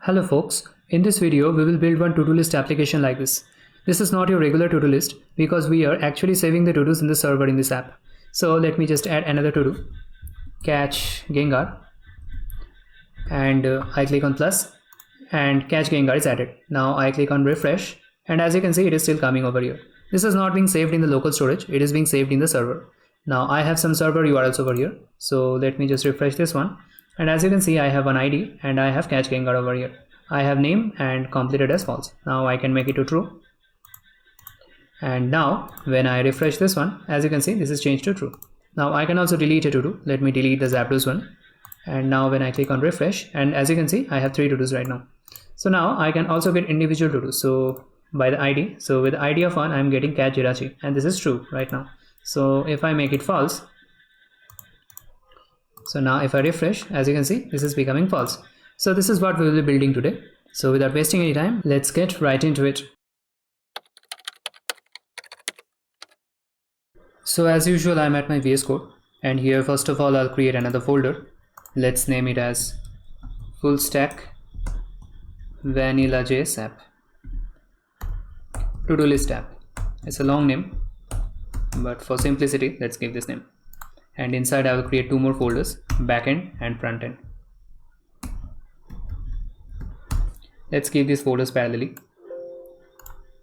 Hello folks, in this video we will build one to-do list application like this. This is not your regular to-do list because we are actually saving the to-dos in the server in this app. So let me just add another to-do, catch Gengar, and I click on plus and catch Gengar is added. Now I click on refresh and as you can see it is still coming over here. This is not being saved in the local storage, it is being saved in the server. Now I have some server URLs over here, so let me just refresh this one. And as you can see I have an ID and I have catch Gengar over here. I have name and completed as false. Now I can make it to true. And now when I refresh this one, as you can see this is changed to true. Now I can also delete a to-do. Let me delete the Zapdos one. And now when I click on refresh, and as you can see I have 3 to-dos right now. So now I can also get individual to-dos. So by the ID, so with the ID of 1 I am getting catch Jirachi and this is true right now. So if I make it false, so now if I refresh, as you can see this is becoming false. So this is what we will be building today. So without wasting any time, let's get right into it. So as usual I'm at my VS Code and here first of all I'll create another folder. Let's name it as full stack vanilla.js app, to-do list app. It's a long name, but for simplicity let's give this name. And inside I will create 2 more folders, backend and frontend. Let's keep these folders parallelly.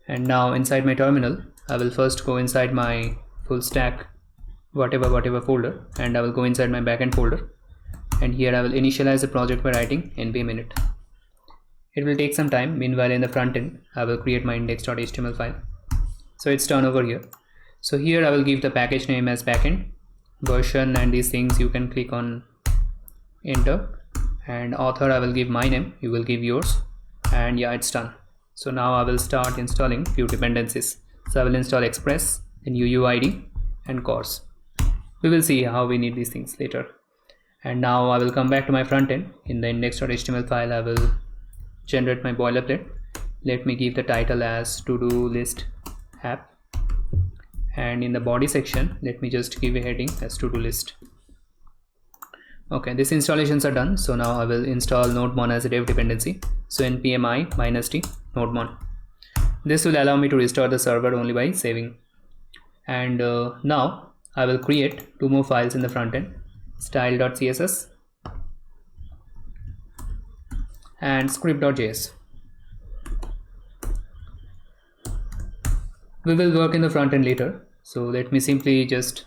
And now inside my terminal I will first go inside my full stack whatever folder, and I will go inside my backend folder, and here I will initialize the project by writing npm init. It will take some time. Meanwhile in the front end I will create my index.html file. So it's done over here. So here I will give the package name as backend, version and these things you can click on enter, and author I will give my name, you will give yours, and yeah, it's done. So now I will start installing few dependencies. So I will install express, then uuid and cors. We will see how we need these things later. And now I will come back to my front end. In the index.html file I will generate my boilerplate. Let me give the title as to-do list app, and in the body section let me just give a heading as to-do list. Okay, these installations are done. So now I will install nodemon as a dev dependency. So npm i -t nodemon. This will allow me to restore the server only by saving. And now I will create 2 more files in the front end, style.css and script.js. We will work in the front end later. So let me simply just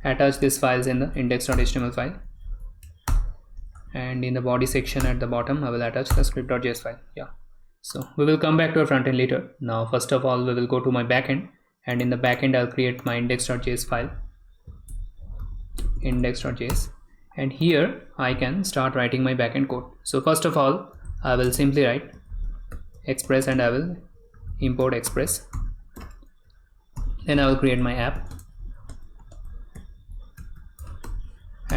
attach these files in the index.html file, and in the body section at the bottom I will attach the script.js file. Yeah, so we will come back to our front end later. Now first of all we will go to my backend, and in the backend I'll create my index.js file, index.js, and here I can start writing my backend code. So first of all I will simply write express and I will import express. Then I will create my app,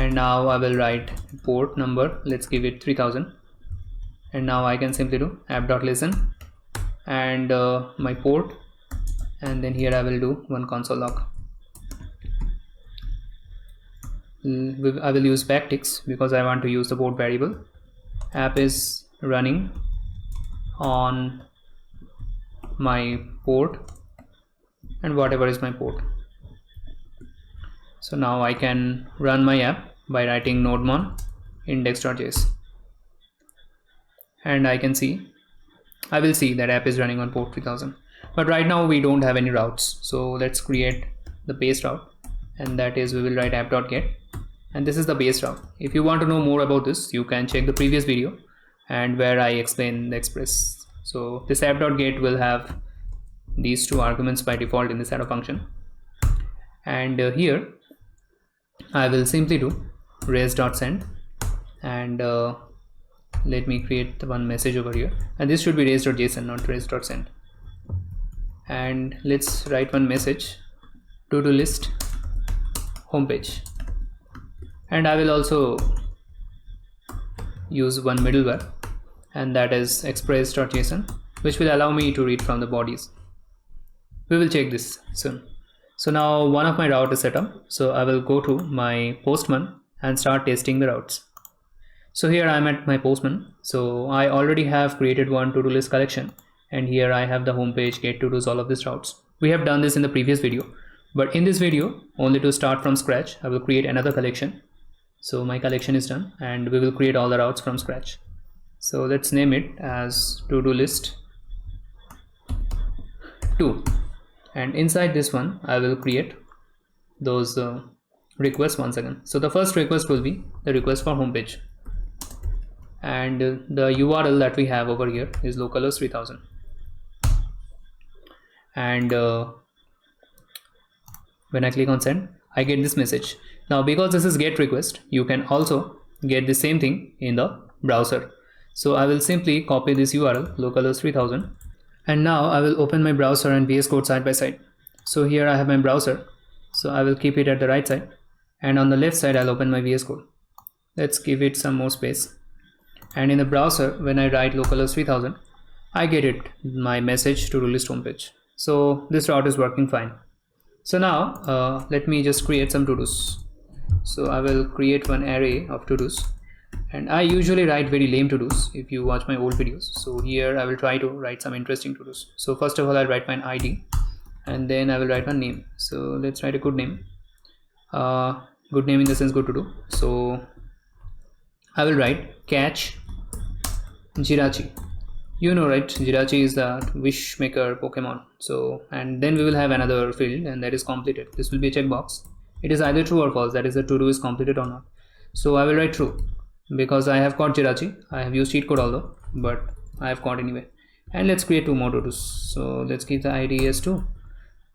and now I will write port number, let's give it 3000, and now I can simply do app.listen and my port, and then here I will do one console log. I will use backticks because I want to use the port variable. App is running on my port and whatever is my port. So now I can run my app by writing nodemon index.js, and I will see that app is running on port 3000. But right now we don't have any routes, so let's create the base route, and that is we will write app.get, and this is the base route. If you want to know more about this you can check the previous video and where I explain the express. So this app.get will have these 2 arguments by default in this arrow function, and here I will simply do res.send, and let me create one message over here, and this should be res.json not res.send, and let's write one message to-do list homepage, and I will also use one middleware, and that is express.json, which will allow me to read from the bodies. We will check this soon. So now one of my route is set up, so I will go to my postman and start testing the routes. So here I'm at my Postman. So I already have created one to-do list collection, and here I have the home page, get to-dos, all of these routes. We have done this in the previous video, but in this video, only to start from scratch, I will create another collection. So my collection is done, and we will create all the routes from scratch. So let's name it as to-do list 2, and inside this one I will create those requests once again. So the first request will be the request for homepage, and the URL that we have over here is localhost 3000, and when I click on send, I get this message. Now because this is get request, you can also get the same thing in the browser. So I will simply copy this URL localhost 3000, and now I will open my browser and VS Code side by side. So here I have my browser, so I will keep it at the right side, and on the left side I'll open my VS Code. Let's give it some more space, and in the browser when I write localhost 3000, I get it, my message to-do list homepage. So this route is working fine. So now let me just create some to-dos. So I will create one array of to-dos, and I usually write very lame to-dos if you watch my old videos. So here I will try to write some interesting to-dos. So first of all I'll write my ID, and then I will write my name. So let's write a good name. Good name in the sense good to do. So I will write catch Jirachi. You know, right, Jirachi is the wish maker Pokemon. So, and then we will have another field, and that is completed. This will be a checkbox. It is either true or false, that is the to-do is completed or not. So I will write true because I have caught Jirachi. I have used cheat code although, but I have caught anyway. And let's create two more to-dos. So let's keep the ID as 2,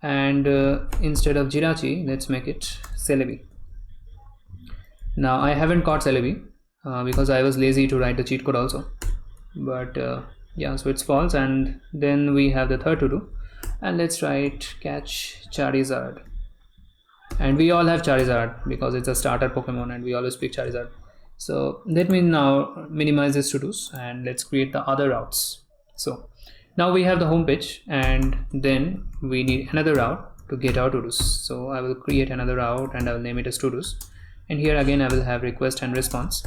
and instead of Jirachi, let's make it Celebi. Now I haven't caught Celebi because I was lazy to write the cheat code also, but yeah, so it's false. And then we have the third to do, and let's write catch Charizard. And we all have Charizard because it's a starter Pokemon and we always pick Charizard. So let me now minimize this to-dos, and let's create the other routes. So now we have the home page, and then we need another route to get our to-dos. So I will create another route and I will name it as to-dos, and here again I will have request and response.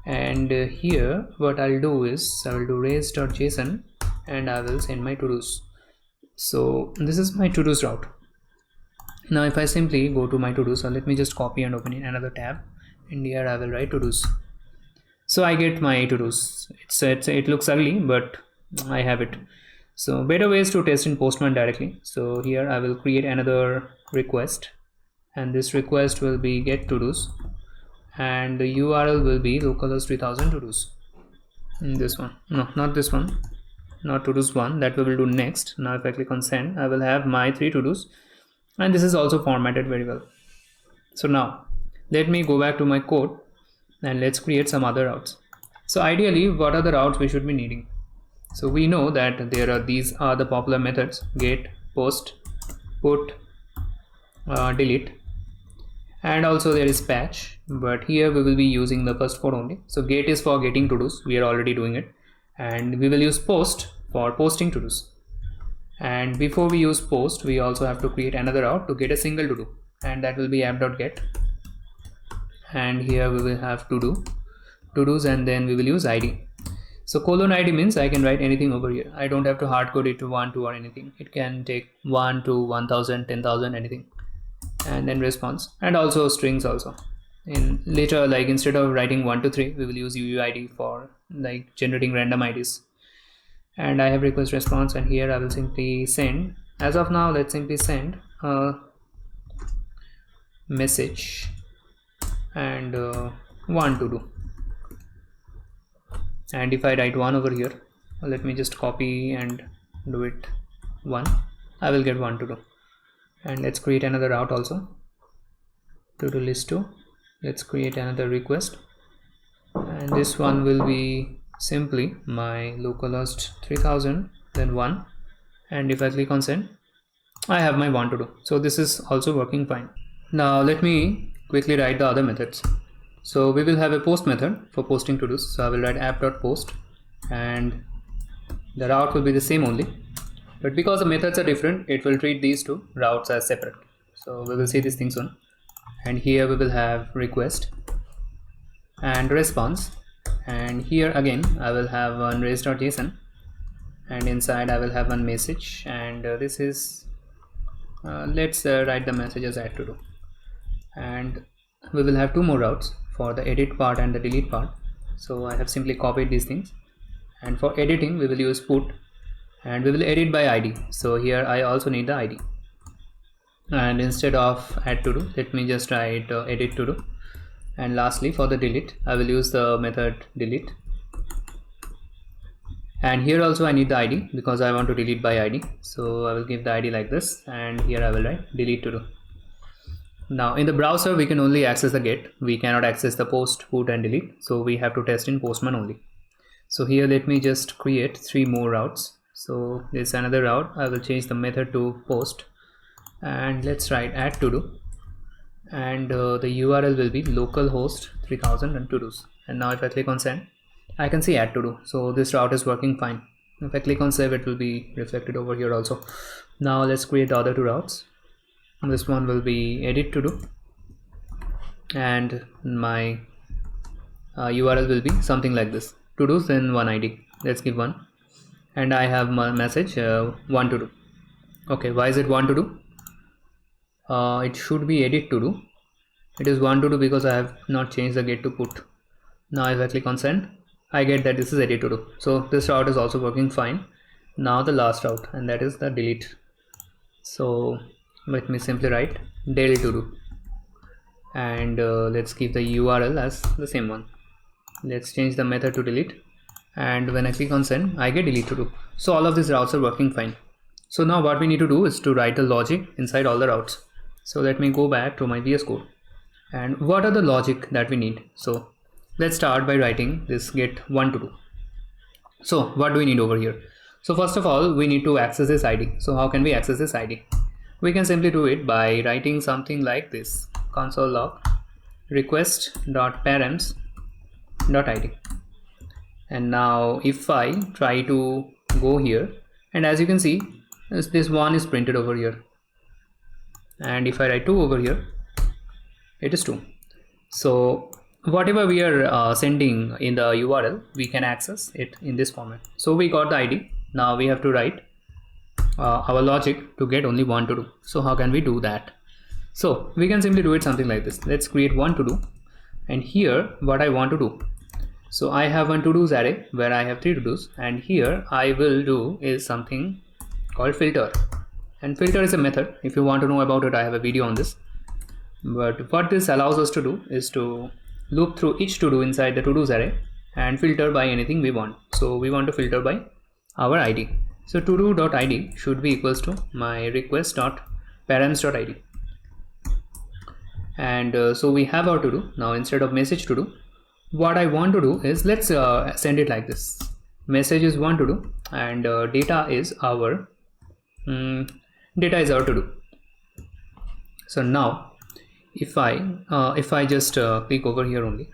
And here what I'll do is I will do res.json, and I will send my to-dos. So this is my to-dos route. Now if I simply go to my to-dos, so let me just copy and open in another tab, and here I will write to-dos. So I get my to-dos. It looks ugly, but I have it. So better ways to test in Postman directly. So here I will create another request, and this request will be get to-dos, and the URL will be localhost 3000 to-dos. This one, no, not this one, not to-dos 1, that we will do next. Now if I click on send, I will have my 3 to-dos, and this is also formatted very well. So now let me go back to my code, and let's create some other routes. So ideally, what are the routes we should be needing? So we know that these are the popular methods: get, post, put, delete, and also there is patch, but here we will be using the first 4 only. So get is for getting to-dos, we are already doing it, and we will use post for posting to-dos. And before we use post, we also have to create another route to get a single to-do, and that will be app.get, and here we will have to-dos, and then we will use ID. So :id means I can write anything over here. I don't have to hard code it to 1, 2 or anything. It can take 1 to 1000, 10,000, anything. And then response, and also strings also. In later, like instead of writing 1 to 3, we will use UUID for like generating random IDs. And I have request response, and here I will simply send. As of now, let's simply send a message and 1 to do. And if I write 1 over here, let me just copy and do it 1, I will get 1 to do. And let's create another route also, to-do list 2. Let's create another request, and this one will be simply my localhost 3000, then 1, and if I click on send, I have my 1 to do. So this is also working fine. Now let me quickly write the other methods. So we will have a post method for posting to-dos. So I will write app.post, and the route will be the same only, but because the methods are different, it will treat these two routes as separate. So we will see this thing soon. And here we will have request, and response, and here again I will have one res.json, and inside I will have one message, and this is let's write the message as add to do, and we will have two more routes for the edit part and the delete part. So I have simply copied these things, and for editing we will use put, and we will edit by id. So here I also need the id, and instead of add to do, let me just write edit to do. And lastly, for the delete, I will use the method delete, and here also I need the id because I want to delete by id. So I will give the id like this, and here I will write delete to do. Now in the browser we can only access the get, we cannot access the post, put and delete, so we have to test in Postman only. So here let me just create 3 more routes. So there's another route, I will change the method to post, and let's write add to do, and the URL will be localhost 3000 and Todos. And now if I click on send, I can see add to do, so this route is working fine. If I click on save, it will be reflected over here also. Now let's create the other 2 routes. This one will be edit to do, and my URL will be something like this, to do then one id, let's give 1, and I have my message one to do. Okay, why is it one to do? It should be edit to do, it is one to do because I have not changed the get to put. Now if I click on send, I get that this is edit to do, so this route is also working fine. Now the last route, and that is the delete. So let me simply write del to do, and let's give the URL as the same one. Let's change the method to delete, and when I click on send, I get delete to do. So all of these routes are working fine. So now what we need to do is to write the logic inside all the routes. So let me go back to my VS Code, and what are the logic that we need? So let's start by writing this get one to do. So what do we need over here? So first of all, we need to access this id. So how can we access this id? We can simply do it by writing something like this: console log request.params.id. and now if I try to go here, and as you can see, this 1 is printed over here, and if I write 2 over here, it is 2. So whatever we are sending in the URL, we can access it in this format. So we got the id. Now we have to write our logic to get only one to do. So how can we do that? So we can simply do it something like this. Let's create one to do, and here what I want to do. So I have one to do's array where I have 3 to do's, and here I will do is something called filter, and filter is a method. If you want to know about it, I have a video on this. But what this allows us to do is to loop through each to do inside the to do's array and filter by anything we want. So we want to filter by our id. So to do.id should be equals to my request.params.id, and so we have our to do. Now instead of message to do, what I want to do is let's send it like this: message is one to do, and data is our to do. So now if I just click over here only,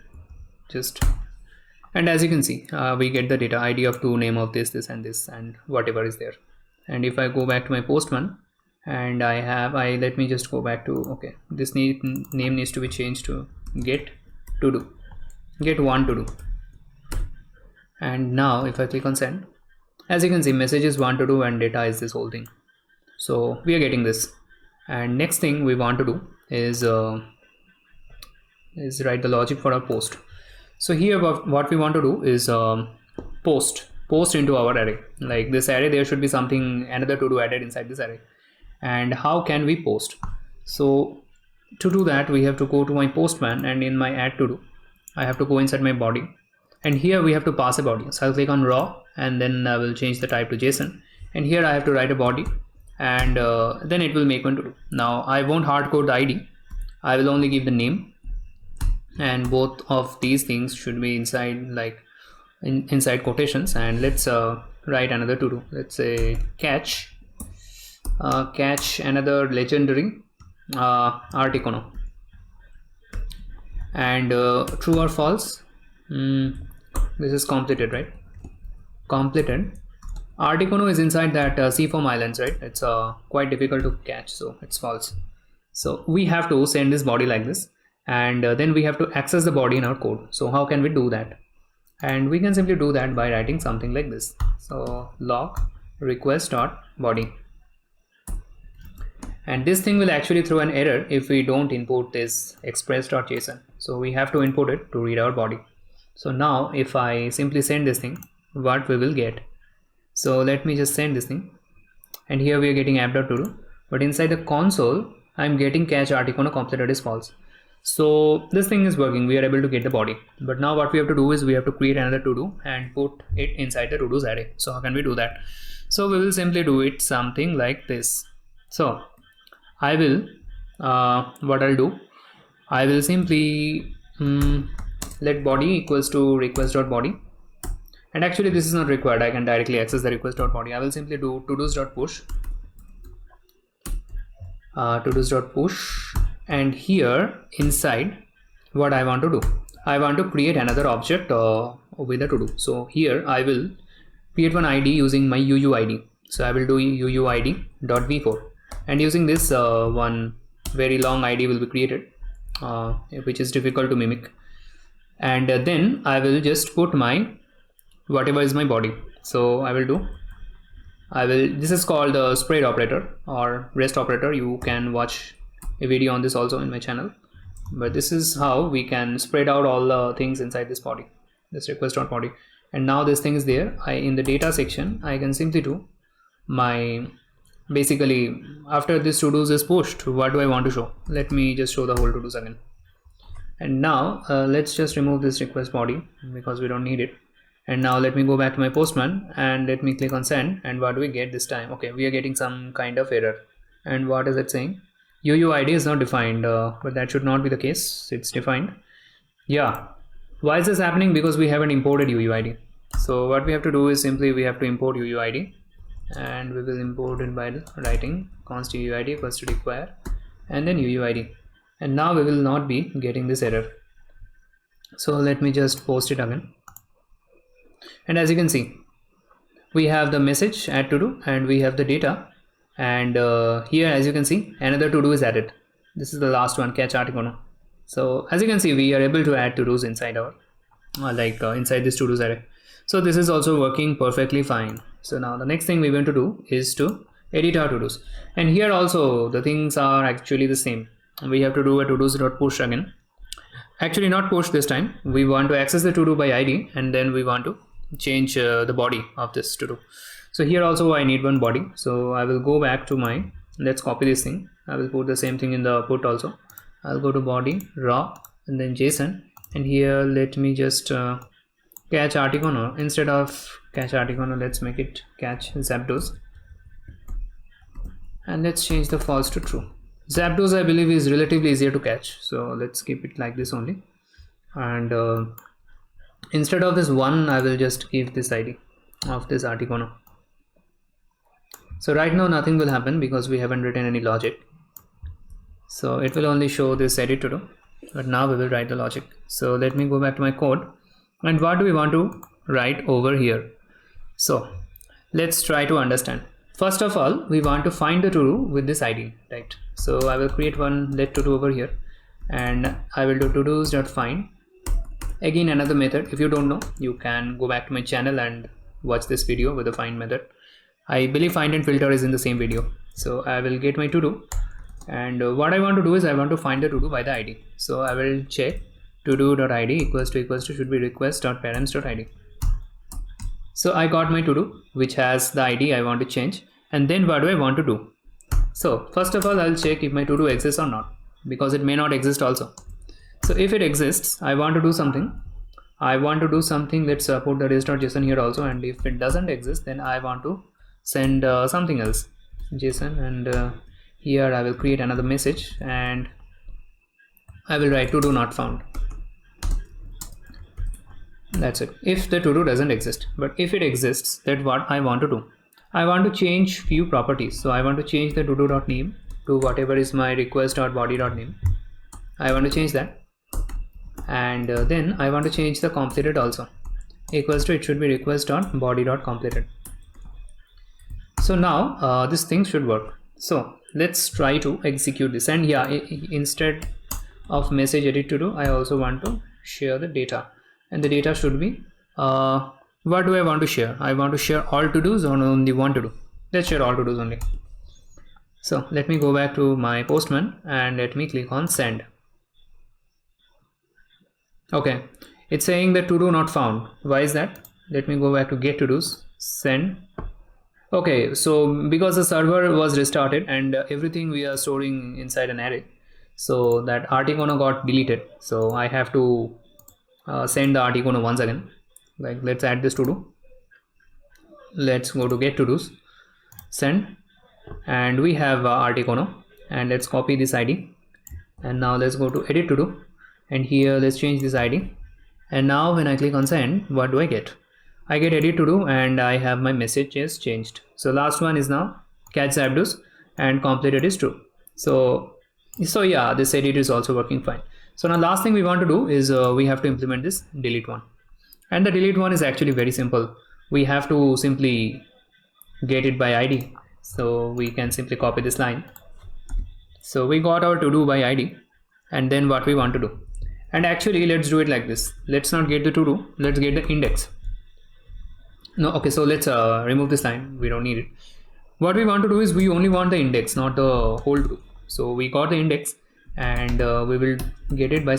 and as you can see, we get the data id of 2, name of this and this, and whatever is there. And if I go back to my Postman, and let me just go back to, okay, this name needs to be changed to get one to do. And now if I click on send, as you can see, message is one to do and data is this whole thing. So we are getting this. And next thing we want to do is write the logic for our post. So here what we want to do is post into our array. Like this array, there should be something, another to do added inside this array. And how can we post? So to do that, we have to go to my Postman, and in my add to do, I have to go inside my body, and here we have to pass a body. So I'll click on raw, and then I will change the type to JSON, and here I have to write a body, and then it will make one to do. Now I won't hardcode the ID, I will only give the name, and both of these things should be inside, like inside quotations. And let's write another to do. Let's say catch another legendary Articuno, and true or false. This is completed, right? Completed. Articuno is inside that Seafoam Islands, right? It's quite difficult to catch, so it's false. So we have to send this body like this, and then we have to access the body in our code. So how can we do that? And we can simply do that by writing something like this. So log request dot body, and this thing will actually throw an error if we don't import this express.json. So we have to import it to read our body. So now if I simply send this thing, what we will get? So let me just send this thing, and here we are getting app.todo, but inside the console I'm getting catch article completed is false. So this thing is working, we are able to get the body, but now what we have to do is we have to create another to-do and put it inside the to-dos array. So how can we do that? So we will simply do it something like this. So I will what I'll do, I will simply let body equals to request.body, and actually this is not required, I can directly access the request.body. I will simply do todos.push todos.push, and here inside what I want to do, I want to create another object with a to do. So here I will create one ID using my UUID. So I will do UUID.v4, and using this one very long ID will be created, which is difficult to mimic, and then I will just put my whatever is my body. So this is called the spread operator or rest operator. You can watch a video on this also in my channel, but this is how we can spread out all the things inside this body, this request.body. And now this thing is there. In the data section I can simply do my, basically after this to-dos is pushed, what do I want to show? Let me just show the whole to-dos again. And now let's just remove this request body because we don't need it. And now let me go back to my postman and let me click on send, and what do we get this time? Okay, we are getting some kind of error. And what is it saying? UUID is not defined, but that should not be the case. It's defined. Yeah, why is this happening? Because we haven't imported UUID. So what we have to do is simply we have to import UUID, and we will import it by writing const UUID equals to require and then UUID, and now we will not be getting this error. So let me just post it again, and as you can see we have the message add to do and we have the data, and here as you can see another to do is added. This is the last one, catch article. So as you can see we are able to add to dos inside our inside this to dos array. So this is also working perfectly fine. So now the next thing we're going to do is to edit our to dos, and here also the things are actually the same. We have to do a todos.push again. Actually not push this time, we want to access the to do by ID, and then we want to change the body of this to do. So here also I need one body, so I will go back to my, let's copy this thing. I will put the same thing in the put also. I'll go to body raw and then JSON, and here let me just catch article, or instead of catch article let's make it catch Zapdos, and let's change the false to true. Zapdos I believe is relatively easier to catch, so let's keep it like this only. And instead of this one I will just give this ID of this article. So right now nothing will happen because we haven't written any logic, so it will only show this edit to do, but now we will write the logic. So let me go back to my code, and what do we want to write over here? So let's try to understand. First of all, we want to find the to do with this ID, right? So I will create one let to do over here, and I will do todos.find. Again another method. If you don't know, you can go back to my channel and watch this video with the find method. I believe find and filter is in the same video. So I will get my to do, and what I want to do is I want to find the to do by the ID. So I will check to do.id equals to should be request.params.id. So I got my to do which has the ID I want to change, and then what do I want to do? So first of all I'll check if my to do exists or not, because it may not exist also. So if it exists, I want to do something. Let's put the res.json here also, and if it doesn't exist then I want to send something else, JSON, and here I will create another message and I will write to do not found. That's it, if the to do doesn't exist. But if it exists, then what I want to do, I want to change few properties. So I want to change the to do.name to whatever is my request.body.name. I want to change that, and then I want to change the completed also, equals to it should be request.body.completed. So now this thing should work. So let's try to execute this, and yeah, instead of message edit to do, I also want to share the data, and the data should be what do I want to share? I want to share all to dos or only one to do. Let's share all to dos only. So let me go back to my Postman and let me click on send. Okay, it's saying that to do not found. Why is that? Let me go back to get to dos, send. Okay, so because the server was restarted and everything we are storing inside an array, so that articono got deleted. So I have to send the articono once again. Like, let's add this to do. Let's go to get to dos, send, and we have articono, and let's copy this ID, and now let's go to edit to do, and here let's change this ID, and now when I click on send, what do I get? I get edit to do, and I have my message is changed. So last one is now catch zapdos and completed is true. So yeah, this edit is also working fine. So now last thing we want to do is we have to implement this delete one, and the delete one is actually very simple. We have to simply get it by ID. So we can simply copy this line. So we got our to do by ID, and then what we want to do, and actually let's do it like this. Let's not get the to do, let's get the index. No, okay, so let's remove this line, we don't need it. What we want to do is we only want the index, not the whole to do. So we got the index, and we will get it by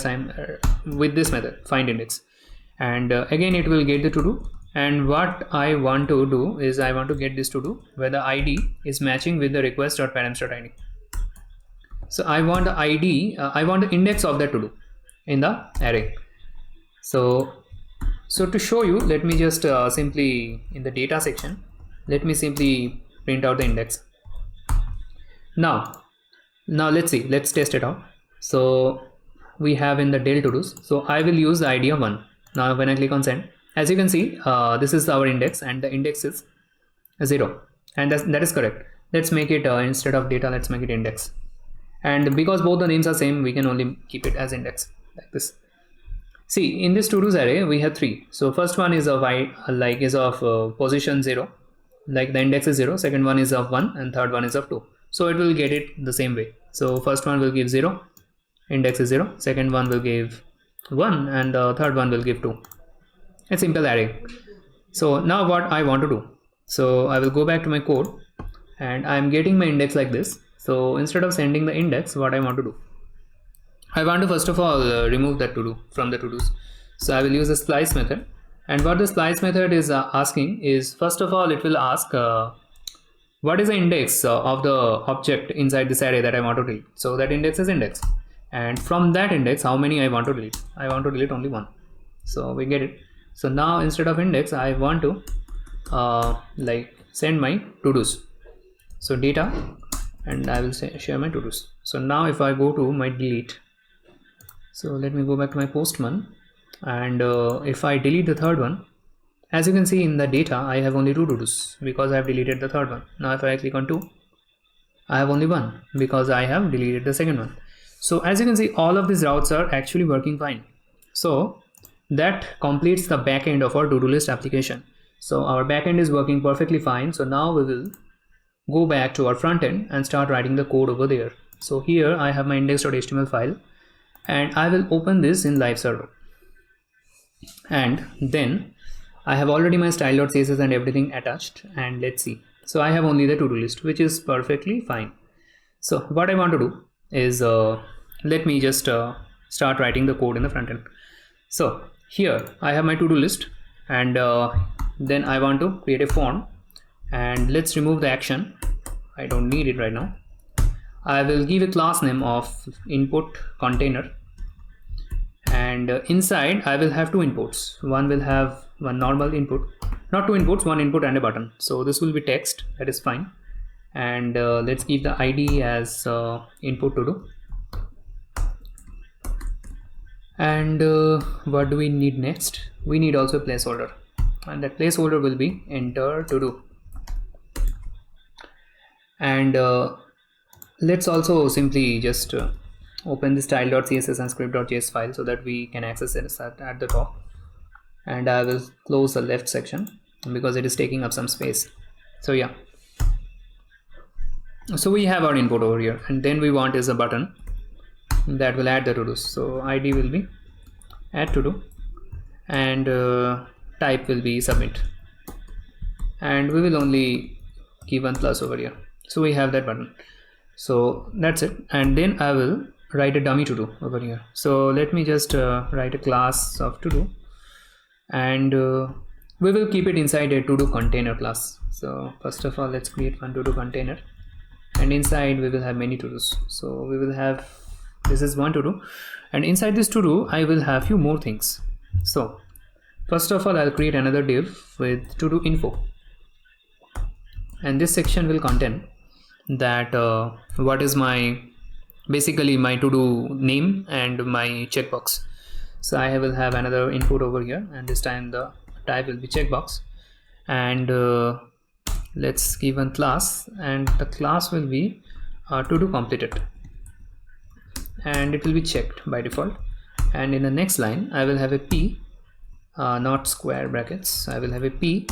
with this method find index, and again it will get the to do. And what I want to do is I want to get this to do where the ID is matching with the request.params.id. So I want the ID, I want the index of that to do in the array. So to show you, let me just simply in the data section, let me simply print out the index. Now let's see, let's test it out. So we have in the del to dos, so I will use the ID of 1. Now when I click on send, as you can see, this is our index, and the index is 0, and that is correct. Let's make it instead of data, let's make it index, and because both the names are same, we can only keep it as index like this. See, in this to dos array we have 3. So first one is of position 0, like the index is 0, second one is of 1, and third one is of 2. So it will get it the same way. So first one will give 0, index is 0, second one will give 1, and the third one will give 2. A simple array. So now what I want to do, so I will go back to my code, and I am getting my index like this. So instead of sending the index, what I want to do, I want to first of all remove that to do from the to dos. So I will use a splice method, and what the splice method is asking is, first of all it will ask what is the index of the object inside this array that I want to delete. So that index is index, and from that index how many I want to delete. I want to delete only 1. So we get it. So now instead of index, I want to send my to dos. So data, and I will share my to dos. So now if I go to my delete, so let me go back to my Postman, and if I delete the third one, as you can see in the data I have only 2 to dos because I have deleted the third one. Now if I click on 2, I have only 1 because I have deleted the second one. So as you can see, all of these routes are actually working fine. So that completes the backend of our to-do list application. So our backend is working perfectly fine. So now we will go back to our front end and start writing the code over there. So here I have my index.html file, and I will open this in live server, and then I have already my style.css and everything attached, and let's see. So I have only the to-do list, which is perfectly fine. So what I want to do is let me just start writing the code in the front end. So here I have my to-do list, and then I want to create a form, and let's remove the action. I don't need it right now. I will give a class name of input container, and inside I will have 2 inputs. One will have one normal input, not 2 inputs, 1 input and a button. So this will be text, that is fine, and let's give the ID as input to do. And what do we need next? We need also a placeholder, and that placeholder will be enter to do. And let's also simply just open the style.css and script.js file so that we can access it at the top. And I will close the left section because it is taking up some space. So yeah, so we have our input over here, and then we want is a button. that will add the to do's. So ID will be add to do, and type will be submit, and we will only give one plus over here. So we have that button. So that's it. And then I will write a dummy to do over here. So let me just write a class of to do, and we will keep it inside a to do container class. So first of all, let's create one to do container, and inside we will have many to do's. So we will have, this is one to do, and inside this to do I will have few more things. So first of all, I'll create another div with to do info, and this section will contain that what is my, basically my to do name and my checkbox. So I will have another input over here, and this time the type will be checkbox, and let's give one class, and the class will be to do completed, and it will be checked by default. And in the next line I will have a p, not square brackets, I will have a p,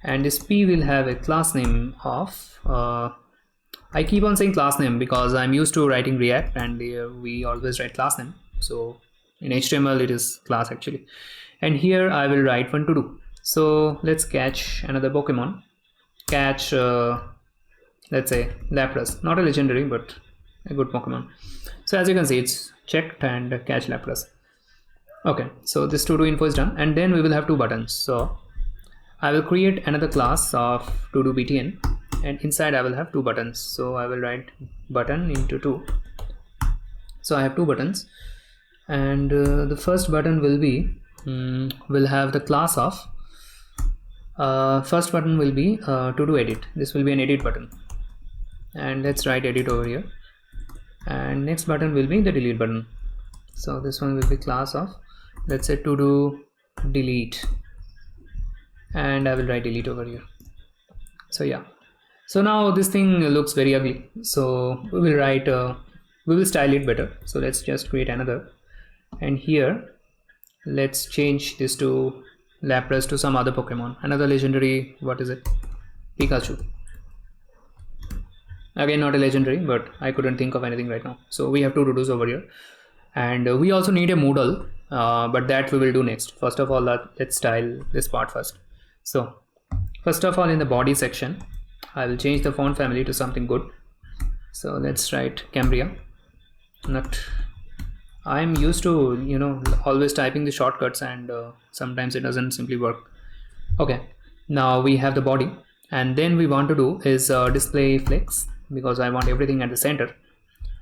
and this p will have a class name of I keep on saying class name because I'm used to writing React, and we always write class name. So in HTML it is class actually, and here I will write one to do. So let's catch another Pokemon, catch let's say Lapras, not a legendary but a good Pokemon. So as you can see, it's checked and catch Lapras. Okay, so this to do info is done, and then we will have two buttons. So I will create another class of to do btn, and inside I will have two buttons. So I will write button into two. So I have two buttons, and the first button will be will have the class of first button will be to do edit. This will be an edit button, and let's write edit over here. And next button will be the delete button. So this one will be class of, let's say, to do delete, and I will write delete over here. So yeah, so now this thing looks very ugly, so we will write we will style it better. So let's just create another, and here let's change this to Lapras to some other Pokemon, another legendary. What is it? Pikachu. Again, not a legendary, but I couldn't think of anything right now. So we have two to-dos over here, and we also need a Moodle, but that we will do next. First of all, let's style this part first. So first of all, in the body section I will change the font family to something good. So let's write Cambria. I'm used to, you know, always typing the shortcuts, and sometimes it doesn't simply work. Okay, now we have the body, and then we want to do is display flex, because I want everything at the center,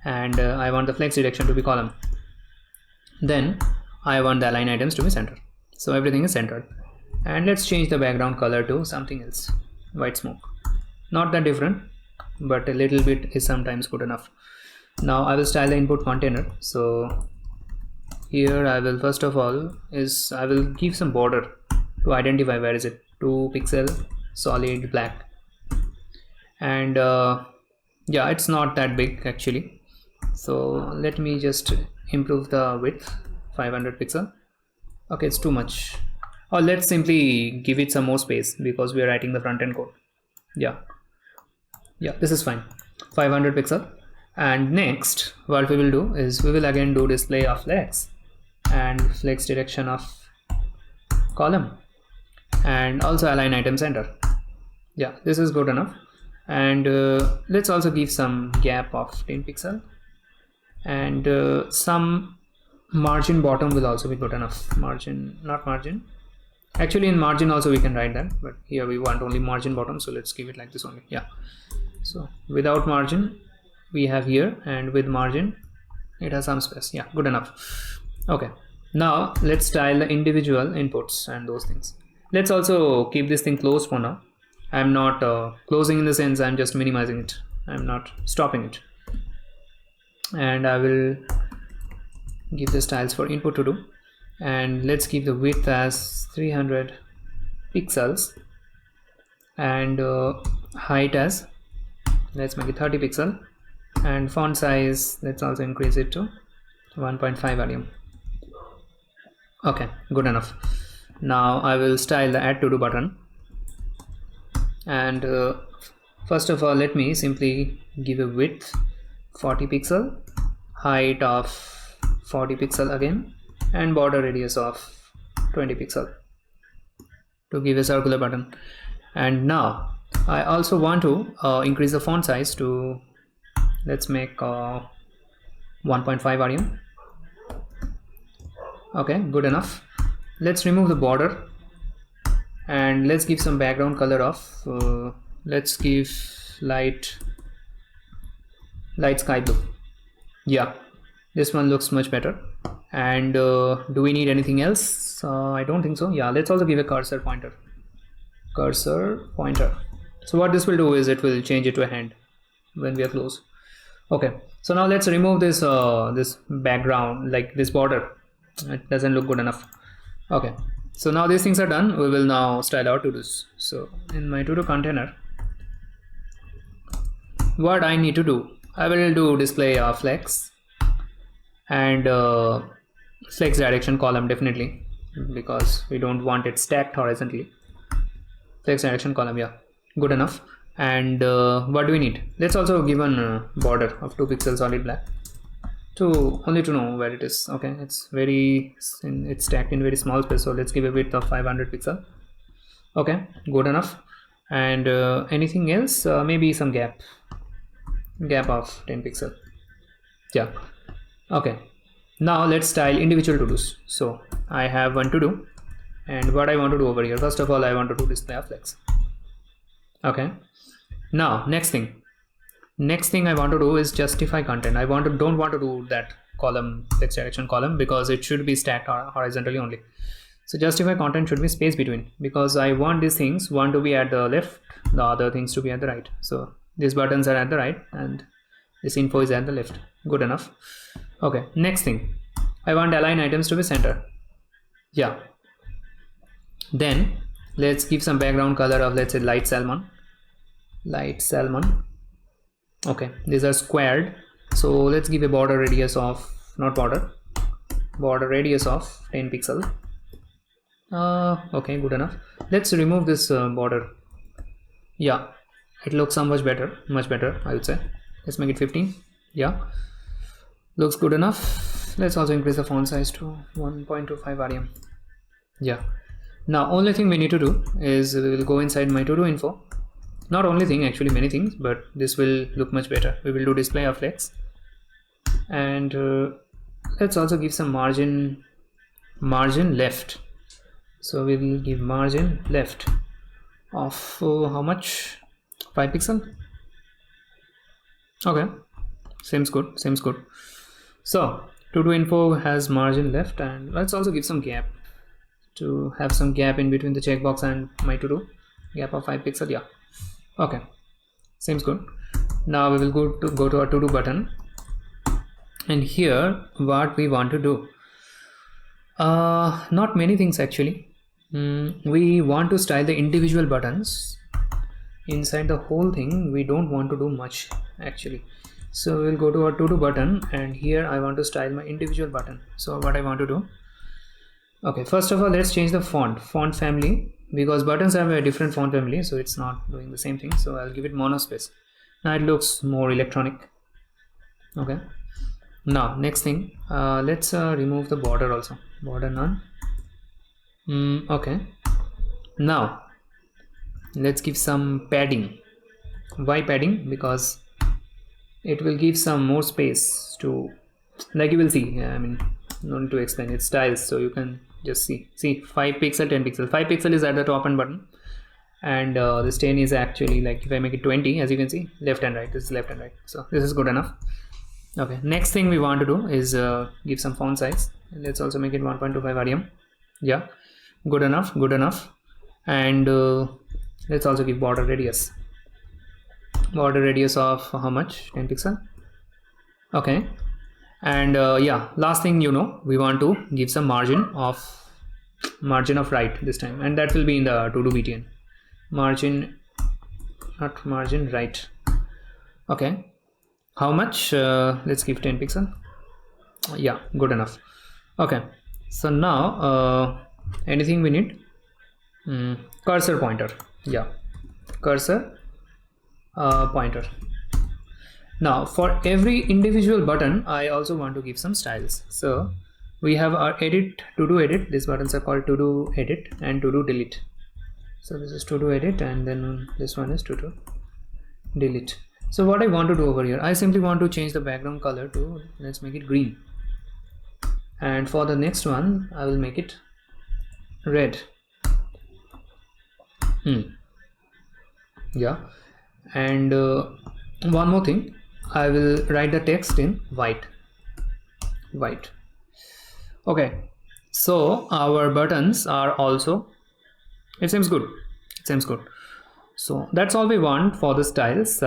and I want the flex direction to be column. Then I want the align items to be center. So everything is centered, and let's change the background color to something else, white smoke. Not that different, but a little bit is sometimes good enough. Now I will style the input container. So here I will first of all I will give some border to identify where is it. 2 pixel solid black, and yeah, it's not that big actually. So let me just improve the width, 500 pixel. Okay, it's too much. Or let's simply give it some more space because we are writing the front-end code. Yeah, this is fine, 500 pixel. And next what we will do is we will again do display of flex and flex direction of column, and also align item center. Yeah, this is good enough. And let's also give some gap of 10 pixel, and some margin bottom will also be good enough. Margin, not margin, actually in margin also we can write that, but here we want only margin bottom, so let's give it like this only. Yeah, so without margin we have here, and with margin it has some space. Yeah, good enough. Okay, now let's style the individual inputs and those things. Let's also keep this thing closed for now. I'm not closing in the sense I'm just minimizing it, I'm not stopping it. And I will give the styles for input to do, and let's give the width as 300 pixels, and height as, let's make it 30 pixel, and font size let's also increase it to 1.5 volume. Okay, good enough. Now I will style the add to do button, and first of all let me simply give a width 40 pixel, height of 40 pixel again, and border radius of 20 pixel to give a circular button. And now I also want to increase the font size to, let's make 1.5 rem. Okay, good enough. Let's remove the border and let's give some background color of let's give light sky blue. Yeah, this one looks much better. And do we need anything else? I don't think so. Yeah, let's also give a cursor pointer. So what this will do is it will change it to a hand when we are close. Okay, so now let's remove this this background, like this border. It doesn't look good enough. Okay, so now these things are done. We will now style our to-dos. So in my to-do container, what I need to do, I will do display flex and flex direction column, definitely, because we don't want it stacked horizontally. Flex direction column, yeah, good enough. And what do we need? Let's also give a border of 2 pixels solid black to only to know where it is. Okay, it's stacked in very small space, so let's give a width of 500 pixel. Okay, good enough. And anything else? Maybe some gap of 10 pixel. Yeah. Okay, now let's style individual to-dos. So I have one to do, and what I want to do over here, first of all, I want to do display of flex. Okay, now next thing I want to do is justify content. Don't want to do that column, flex direction column, because it should be stacked horizontally only. So justify content should be space between, because I want these things, one to be at the left, the other things to be at the right. So these buttons are at the right and this info is at the left. Good enough. Okay, next thing, I want align items to be center. Yeah, then let's give some background color of, let's say, light salmon. Okay, these are squared, so let's give a border radius of, border radius of 10 pixel. Okay, good enough. Let's remove this border. Yeah, it looks much better, I would say. Let's make it 15. Yeah, looks good enough. Let's also increase the font size to 1.25 rem. Yeah, now only thing we need to do is we will go inside my to do info. Not only thing, actually many things, but this will look much better. We will do display of flex, and let's also give some margin left. So we will give margin left of how much? 5 pixel. Okay, seems good. So to do info has margin left, and let's also give some gap to have some gap in between the checkbox and my to do. Gap of 5 pixel. Yeah. Okay, seems good. Now we will go to our to do button, and here what we want to do, not many things actually. We want to style the individual buttons. Inside the whole thing we don't want to do much actually. So we'll go to our to do button, and here I want to style my individual button. So what I want to do, okay, first of all, let's change the font family, because buttons have a different font family, so it's not doing the same thing. So I'll give it monospace. Now it looks more electronic. Okay, now next thing, let's remove the border also. Border none. Okay, now let's give some padding. Why padding? Because it will give some more space to, like you will see, I mean, no need to explain, it's styles, so you can just see 5 pixel, 10 pixel. 5 pixel is at the top and button, and this 10 is actually, like, if I make it 20, as you can see, left and right. This is left and right, so this is good enough. Okay, next thing we want to do is give some font size. Let's also make it 1.25 rem. Yeah, good enough. And let's also give border radius of how much? 10 pixel. Okay, and yeah, last thing, we want to give some margin of right this time, and that will be in the to do btn. Margin right. Okay, how much? Let's give 10 pixel. Yeah, good enough. Okay, so now anything we need? Cursor pointer. Yeah, cursor pointer. Now for every individual button, I also want to give some styles. So we have our edit, to do edit. These buttons are called to do edit and to do delete. So this is to do edit, and then this one is to do delete. So what I want to do over here, I simply want to change the background color to, let's make it green. And for the next one, I will make it red. Yeah. And one more thing, I will write the text in white. Okay, so our buttons are also, it seems good. So that's all we want for the styles.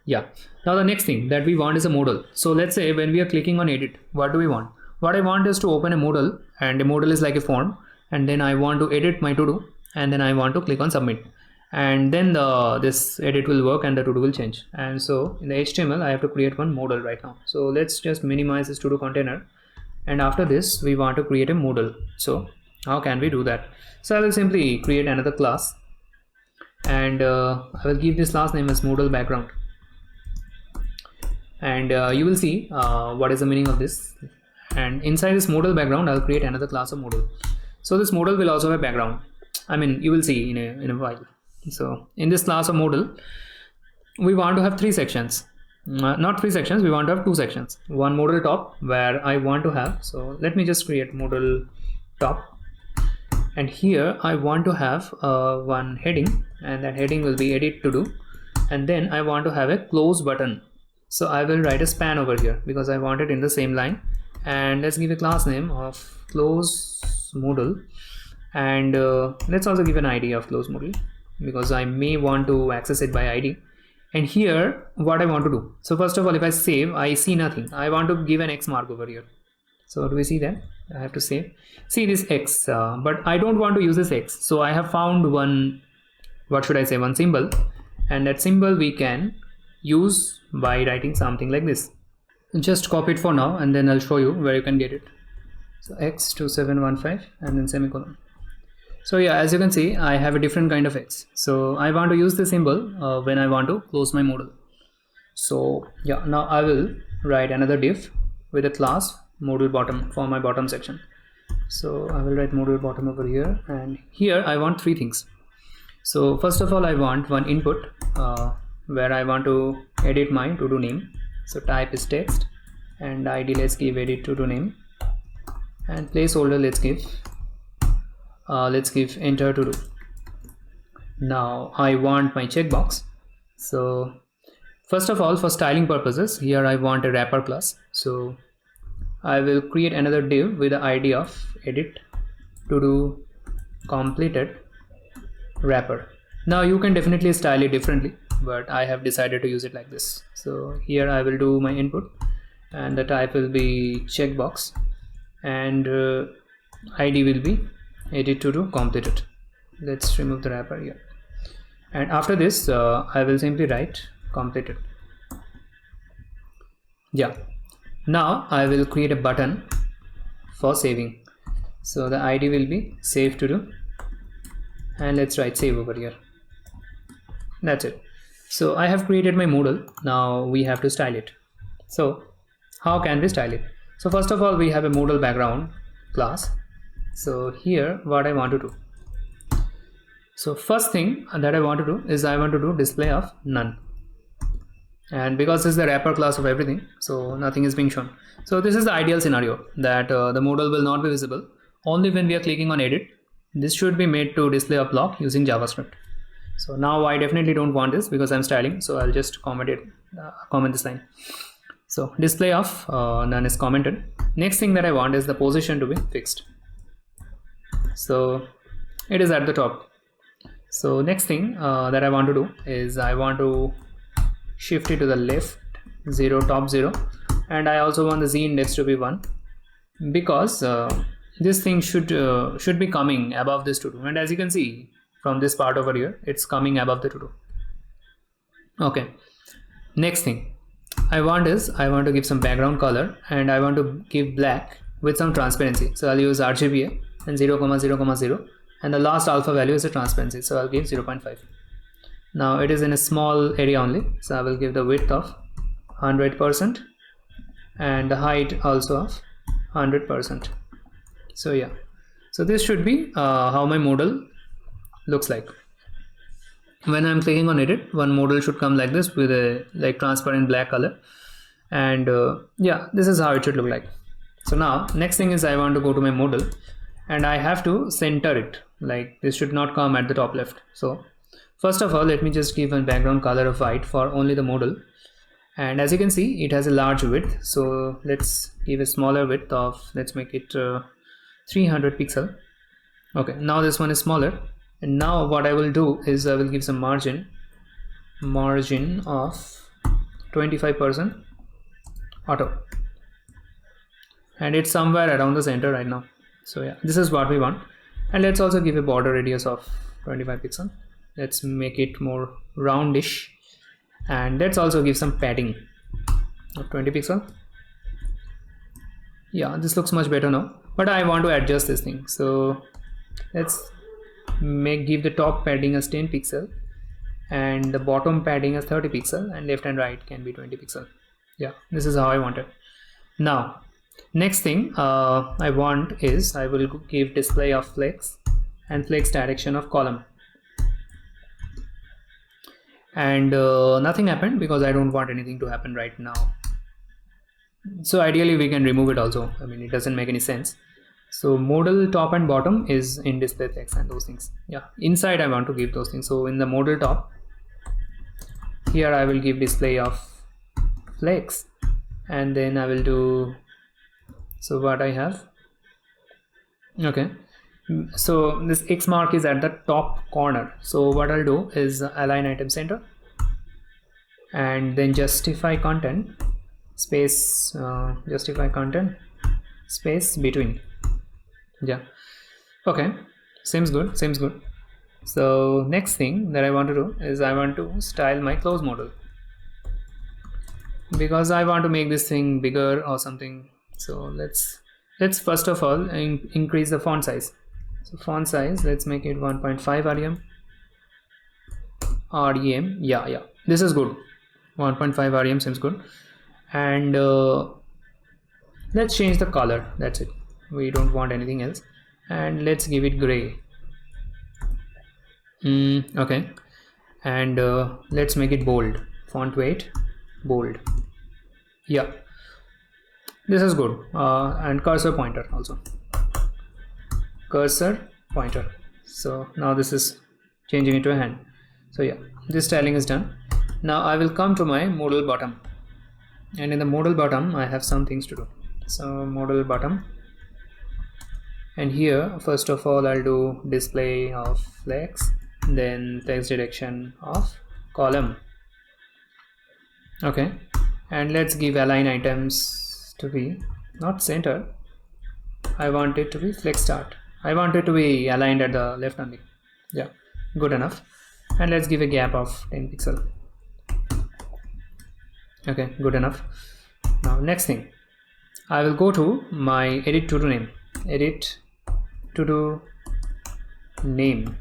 Yeah. Now the next thing that we want is a modal. So let's say when we are clicking on edit, what do we want? What I want is to open a modal, and a modal is like a form, and then I want to edit my to do, and then I want to click on submit, and then this edit will work and the to do will change. And so in the HTML I have to create one modal right now. So let's just minimize this to do container, and after this we want to create a modal. So how can we do that? So I will simply create another class, and I will give this class name as modal background, and you will see what is the meaning of this. And inside this modal background, I'll create another class of modal. So this modal will also have background. I mean, you will see in a while. So in this class of modal, we want to have three sections. Not three sections, we want to have two sections. One modal top, where I want to have, so let me just create modal top, and here I want to have one heading, and that heading will be edit to do, and then I want to have a close button. So I will write a span over here because I want it in the same line. And let's give a class name of close modal, and let's also give an ID of close modal because I may want to access it by ID. And here what I want to do, so first of all, if I save, I see nothing. I want to give an X mark over here. So do we see that? I have to save. See this X, but I don't want to use this X. So I have found one, what should I say, one symbol, and that symbol we can use by writing something like this. Just copy it for now, and then I'll show you where you can get it. So X2715 and then semicolon. So yeah, as you can see, I have a different kind of X. So I want to use the symbol when I want to close my modal. So yeah, now I will write another div with a class modal bottom for my bottom section. So I will write modal bottom over here, and here I want three things. So first of all, I want one input where I want to edit my to do name. So type is text, and ID let's give edit to do name, and placeholder let's give enter to do. Now I want my checkbox. So first of all, for styling purposes, here I want a wrapper class. So I will create another div with the ID of edit to do completed wrapper. Now you can definitely style it differently, but I have decided to use it like this. So here I will do my input, and the type will be checkbox, and ID will be edit to do completed. Let's remove the wrapper here, and after this I will simply write completed. Yeah, now I will create a button for saving. So the ID will be save to do, and let's write save over here. That's it. So I have created my modal. Now we have to style it. So how can we style it? So first of all, we have a modal background class. So here what I want to do. So first thing that I want to do is I want to do display of none. And because this is the wrapper class of everything, so nothing is being shown. So this is the ideal scenario, that the modal will not be visible only when we are clicking on edit. This should be made to display a block using JavaScript. So now I definitely don't want this because I'm styling, so I'll just comment this line. So display of none is commented. Next thing that I want is the position to be fixed. So it is at the top. So next thing that I want to do is I want to shift it to the left 0, top 0, and I also want the z index to be 1 because this thing should be coming above this to do, and as you can see from this part over here, it's coming above the to do. Okay, next thing I want to give some background color, and I want to give black with some transparency. So I'll use RGBA and 0,0,0, and the last alpha value is the transparency, so I'll give 0.5. Now it is in a small area only, so I will give the width of 100% and the height also of 100%. So yeah, so this should be how my modal looks like. When I'm clicking on edit, one modal should come like this with a like transparent black color, and yeah, this is how it should look like. So now next thing is I want to go to my modal and I have to center it. Like this should not come at the top left. So first of all, let me just give a background color of white for only the modal, and as you can see, it has a large width, so let's give a smaller width of, let's make it 300 pixel. Okay, now this one is smaller, and now what I will do is I will give some margin of 25% auto, and it's somewhere around the center right now. So yeah, this is what we want. And let's also give a border radius of 25 pixel. Let's make it more roundish, and let's also give some padding of 20 pixel. Yeah, this looks much better now, but I want to adjust this thing, so let's give the top padding as 10 pixel and the bottom padding as 30 pixel, and left and right can be 20 pixel. Yeah, this is how I want it. Now next thing I want is I will give display of flex and flex direction of column, and nothing happened because I don't want anything to happen right now. So ideally we can remove it also, I mean it doesn't make any sense. So modal top and bottom is in display flex and those things. Yeah, inside I want to give those things. So in the modal top here I will give display of flex, and then I will do, so what I have, okay, so this X mark is at the top corner. So what I'll do is align item center and then justify content space, justify content space between. Yeah, okay, seems good. So next thing that I want to do is I want to style my close modal, because I want to make this thing bigger or something. So let's first of all increase the font size. So font size, let's make it 1.5 rem. Yeah, this is good. 1.5 rem seems good. And let's change the color, that's it, we don't want anything else, and let's give it gray. Okay, and let's make it bold, font weight bold. Yeah, this is good. And cursor pointer also, cursor pointer. So now this is changing it to a hand. So yeah, this styling is done. Now I will come to my modal bottom, and in the modal bottom I have some things to do. So modal bottom, and here first of all I'll do display of flex, then flex direction of column. Okay, and let's give align items to be not center, I want it to be flex start, I want it to be aligned at the left only. Yeah, good enough. And let's give a gap of 10 pixel. Okay, good enough. Now next thing, I will go to my edit to do name, edit to do name,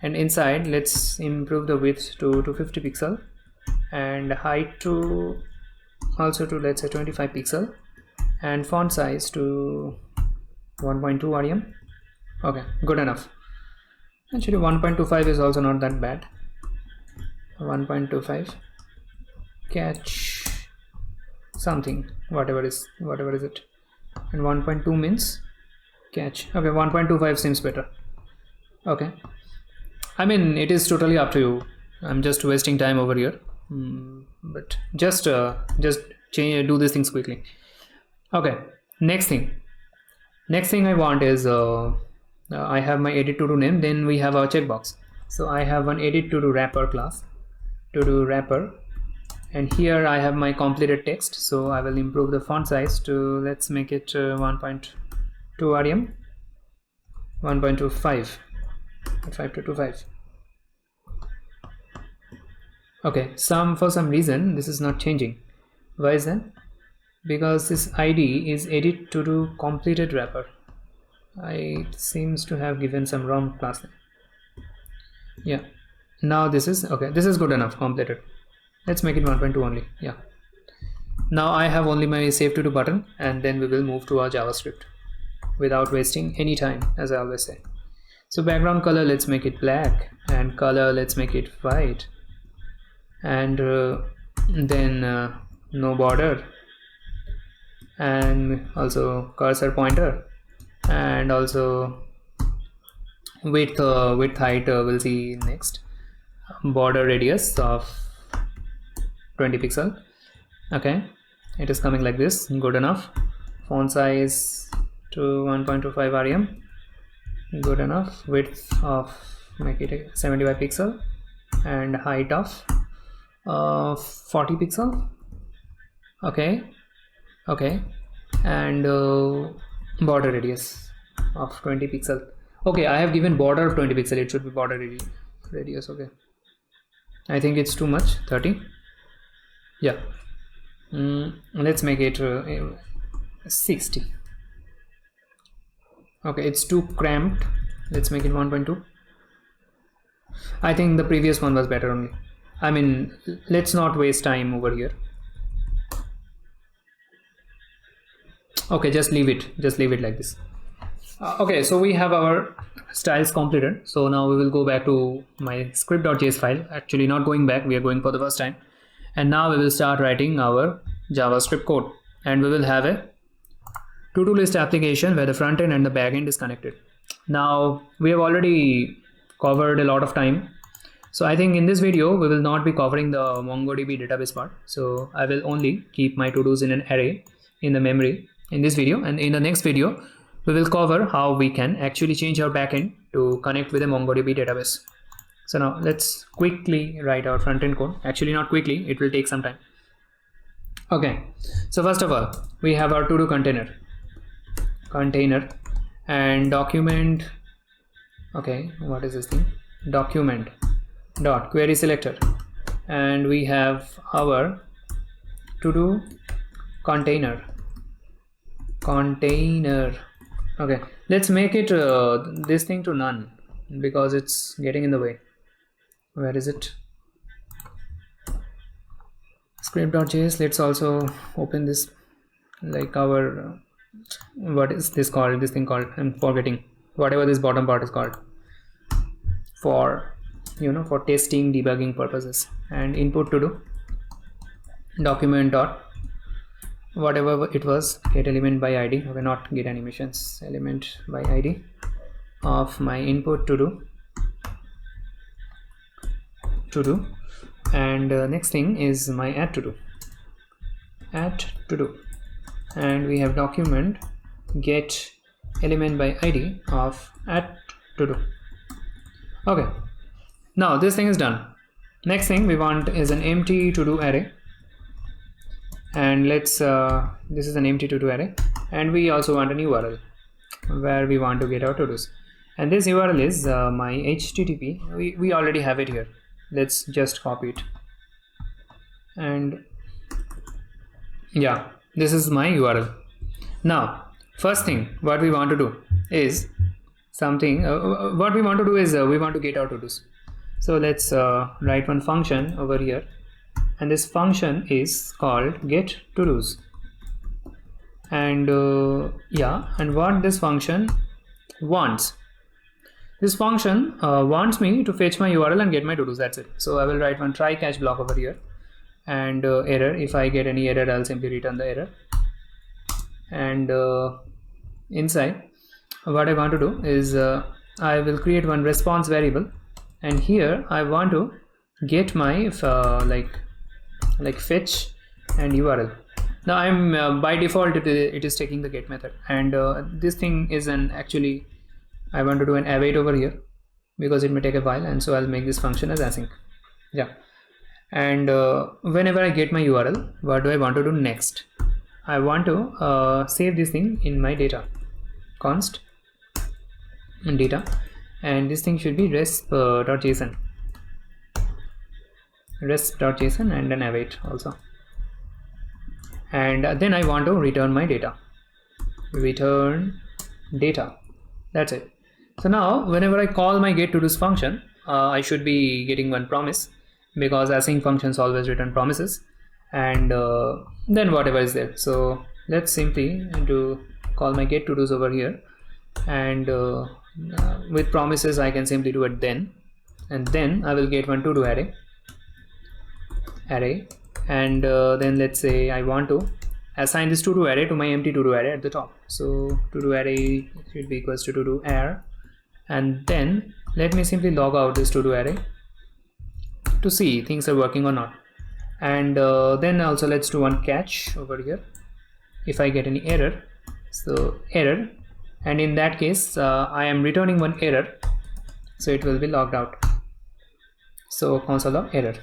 and inside let's improve the width to 250 pixel and height to also to, let's say, 25 pixel, and font size to 1.2 rem. Okay, good enough. Actually 1.25 is also not that bad. 1.25 catch something, whatever is it, and 1.2 means catch. Okay, 1.25 seems better. Okay, I mean it is totally up to you, I'm just wasting time over here, but just change, do these things quickly. Okay, next thing I want is I have my edit to do name, then we have our checkbox. So I have one edit to do wrapper class, to do wrapper, and here I have my completed text. So I will improve the font size to, let's make it 1.2 rem, 1.25, 5 Okay, for some reason this is not changing. Why is that? Because this ID is edit to do completed wrapper. It seems to have given some wrong class name. Yeah, now this is okay, this is good enough, completed. Let's make it 1.2 only. Yeah, Now I have only my save to do button, and then we will move to our JavaScript without wasting any time, as I always say. So background color, let's make it black, and color, let's make it white, and then no border, and also cursor pointer, and also width height we'll see next. Border radius of 20 pixel. Okay, it is coming like this, good enough. Font size to 1.25 rem, good enough. Width of, make it 75 pixel, and height of 40 pixel. Okay, and border radius of 20 pixel. Okay, I have given border of 20 pixel, it should be border radius. Okay, I think it's too much, 30. Yeah, let's make it 60. Okay, it's too cramped, let's make it 1.2. I think the previous one was better only. I mean, let's not waste time over here. Okay, just leave it like this. Okay, so we have our styles completed. So now we will go back to my script.js file. Actually, not going back, we are going for the first time. And now we will start writing our JavaScript code, and we will have a to-do list application where the front end and the back end is connected. Now we have already covered a lot of time, so I think in this video we will not be covering the MongoDB database part. So I will only keep my to-dos in an array in the memory in this video, and in the next video we will cover how we can actually change our backend to connect with a MongoDB database. So now let's quickly write our front-end code. Actually, not quickly, it will take some time. Okay, so first of all, we have our to-do container and document. Okay, what is this thing? Document dot query selector, and we have our to-do container. Okay, let's make it this thing to none because it's getting in the way. Where is it? Script.js. Let's also open this, like our what is this called? This thing called, I'm forgetting, whatever this bottom part is called, for for testing, debugging purposes. And input to do document dot whatever it was, get element by id. Okay, not get animations, element by id of my input to do. And next thing is my add to do, and we have document get element by id of add to do. Okay, now this thing is done. Next thing we want is an empty to do array, and let's this is an empty to do array, and we also want an URL where we want to get our to-dos, and this URL is my HTTP. We already have it here. Let's just copy it, and yeah, this is my URL. Now first thing what we want to do is something what we want to do is we want to get our to-dos. So let's write one function over here, and this function is called get to-dos. And yeah, and what this function wants, this function wants me to fetch my URL and get my to-dos. That's it. So I will write one try catch block over here, and error. If I get any error, I'll simply return the error. And inside what I want to do is I will create one response variable, and here I want to get my like fetch and URL. Now I'm by default it is taking the get method, and this thing is an actually I want to do an await over here because it may take a while, and so I'll make this function as async. Yeah, and whenever I get my URL, what do I want to do next? I want to save this thing in my data const data, and this thing should be resp.json and then await also, and then I want to return my data, that's it. So now whenever I call my get to this function, I should be getting one promise because async functions always return promises, and then whatever is there. So let's simply call my get to dos over here, and with promises I can simply do it then, and then I will get one to do array, and then let's say I want to assign this to do array to my empty to do array at the top. So to do array should be equals to do arr, and then let me simply log out this to do array to see things are working or not. And then also let's do one catch over here if I get any error. So error, and in that case I am returning one error, so it will be logged out. So console log error.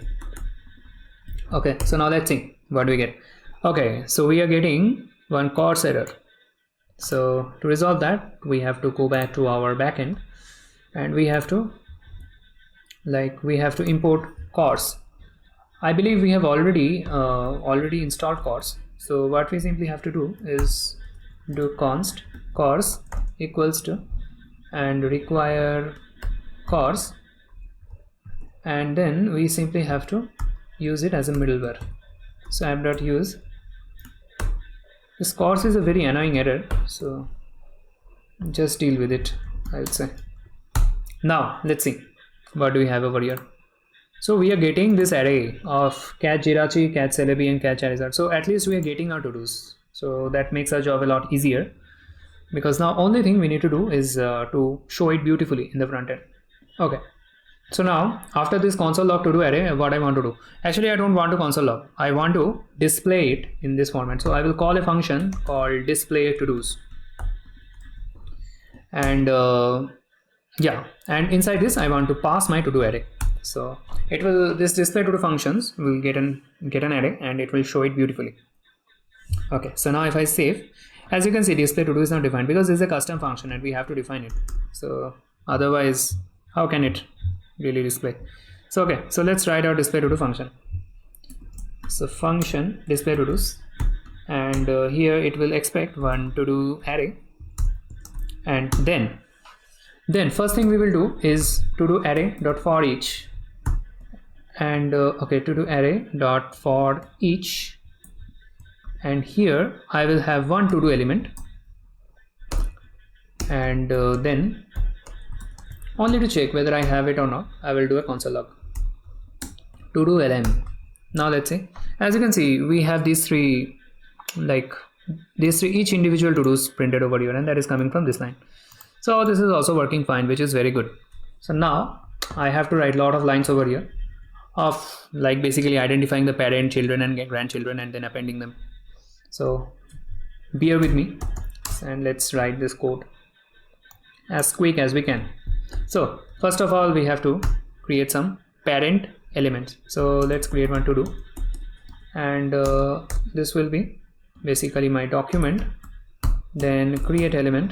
Okay, so now let's see what we get. Okay, so we are getting one course error. So to resolve that, we have to go back to our backend, and we have to import course. I believe we have already installed course. So what we simply have to do is do const course equals to and require course, and then we simply have to use it as a middleware. So app.use. This course is a very annoying error, so just deal with it, I would say. Now let's see what do we have over here. So we are getting this array of cat Jirachi, cat Celebi, and cat Charizard. So at least we are getting our to-dos. So that makes our job a lot easier, because now only thing we need to do is to show it beautifully in the front end. Okay. So now after this console log to do array, what I want to do, actually I don't want to console log, I want to display it in this format. So I will call a function called display to dos, and yeah, and inside this I want to pass my to do array. So it will, this display to do functions will get an array, and it will show it beautifully. Okay, so now if I save, as you can see, display to do is not defined because this is a custom function and we have to define it. So otherwise how can it really display? So okay, so let's write our display to do function. So function display to do's, and here it will expect one to do array, and then first thing we will do is to do array dot for each, and okay, to do array dot for each, and here I will have one to do element, and then only to check whether I have it or not, I will do a console log to do lm. Now let's see, as you can see, we have these three each individual to do's printed over here, and that is coming from this line. So this is also working fine, which is very good. So now I have to write a lot of lines over here of basically identifying the parent, children, and grandchildren, and then appending them. So bear with me, and let's write this code as quick as we can. So first of all, we have to create some parent elements. So let's create one to do, and this will be basically my document, then create element,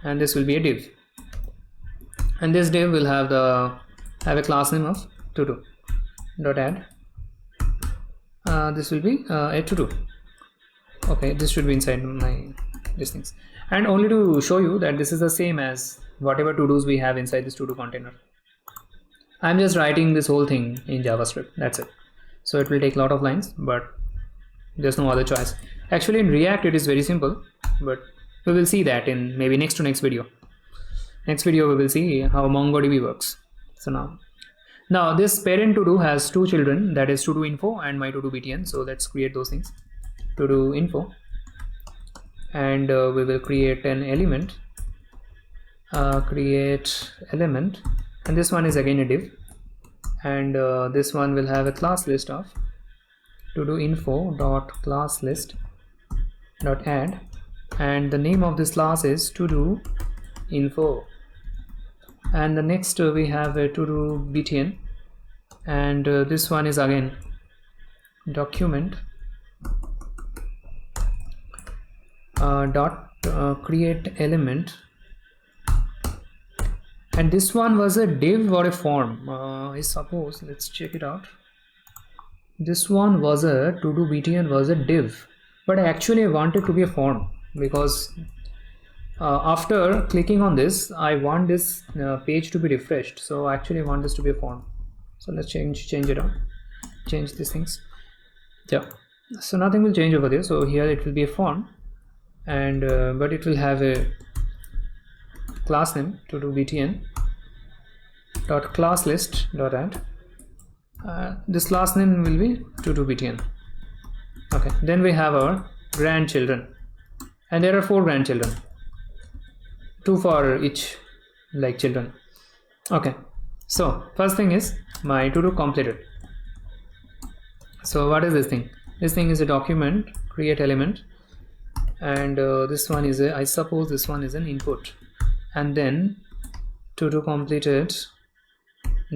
and this will be a div, and this div will have a class name of to do dot add. This will be a to do. Okay, this should be inside my these things, and only to show you that this is the same as whatever to dos we have inside this to do container. I'm just writing this whole thing in JavaScript, that's it. So it will take a lot of lines, but there's no other choice. Actually in React it is very simple, but we will see that in maybe next video. Next video we will see how MongoDB works. So now this parent to do has two children, that is to do info and my to do btn. So let's create those things. To do info, and we will create an element, create element, and this one is again a div, and this one will have a class list of to do info dot class list dot add, and the name of this class is to do info, and the next we have a to do btn, and this one is again document dot create element, and this one was a div or a form. I suppose, let's check it out. This one was a to do btn was a div, but actually I wanted to be a form, because after clicking on this I want this page to be refreshed. So actually I want this to be a form. So let's change it out, change these things. Yeah, so nothing will change over there. So here it will be a form, and but it will have a class name to do btn dot class list dot add. This class name will be to do btn. Okay, then we have our grandchildren, and there are 4 grandchildren, 2 for each like children. Okay, so first thing is my to do completed. So what is this thing? This thing is a document create element, and this one is a, I suppose this one is an input, and then to do completed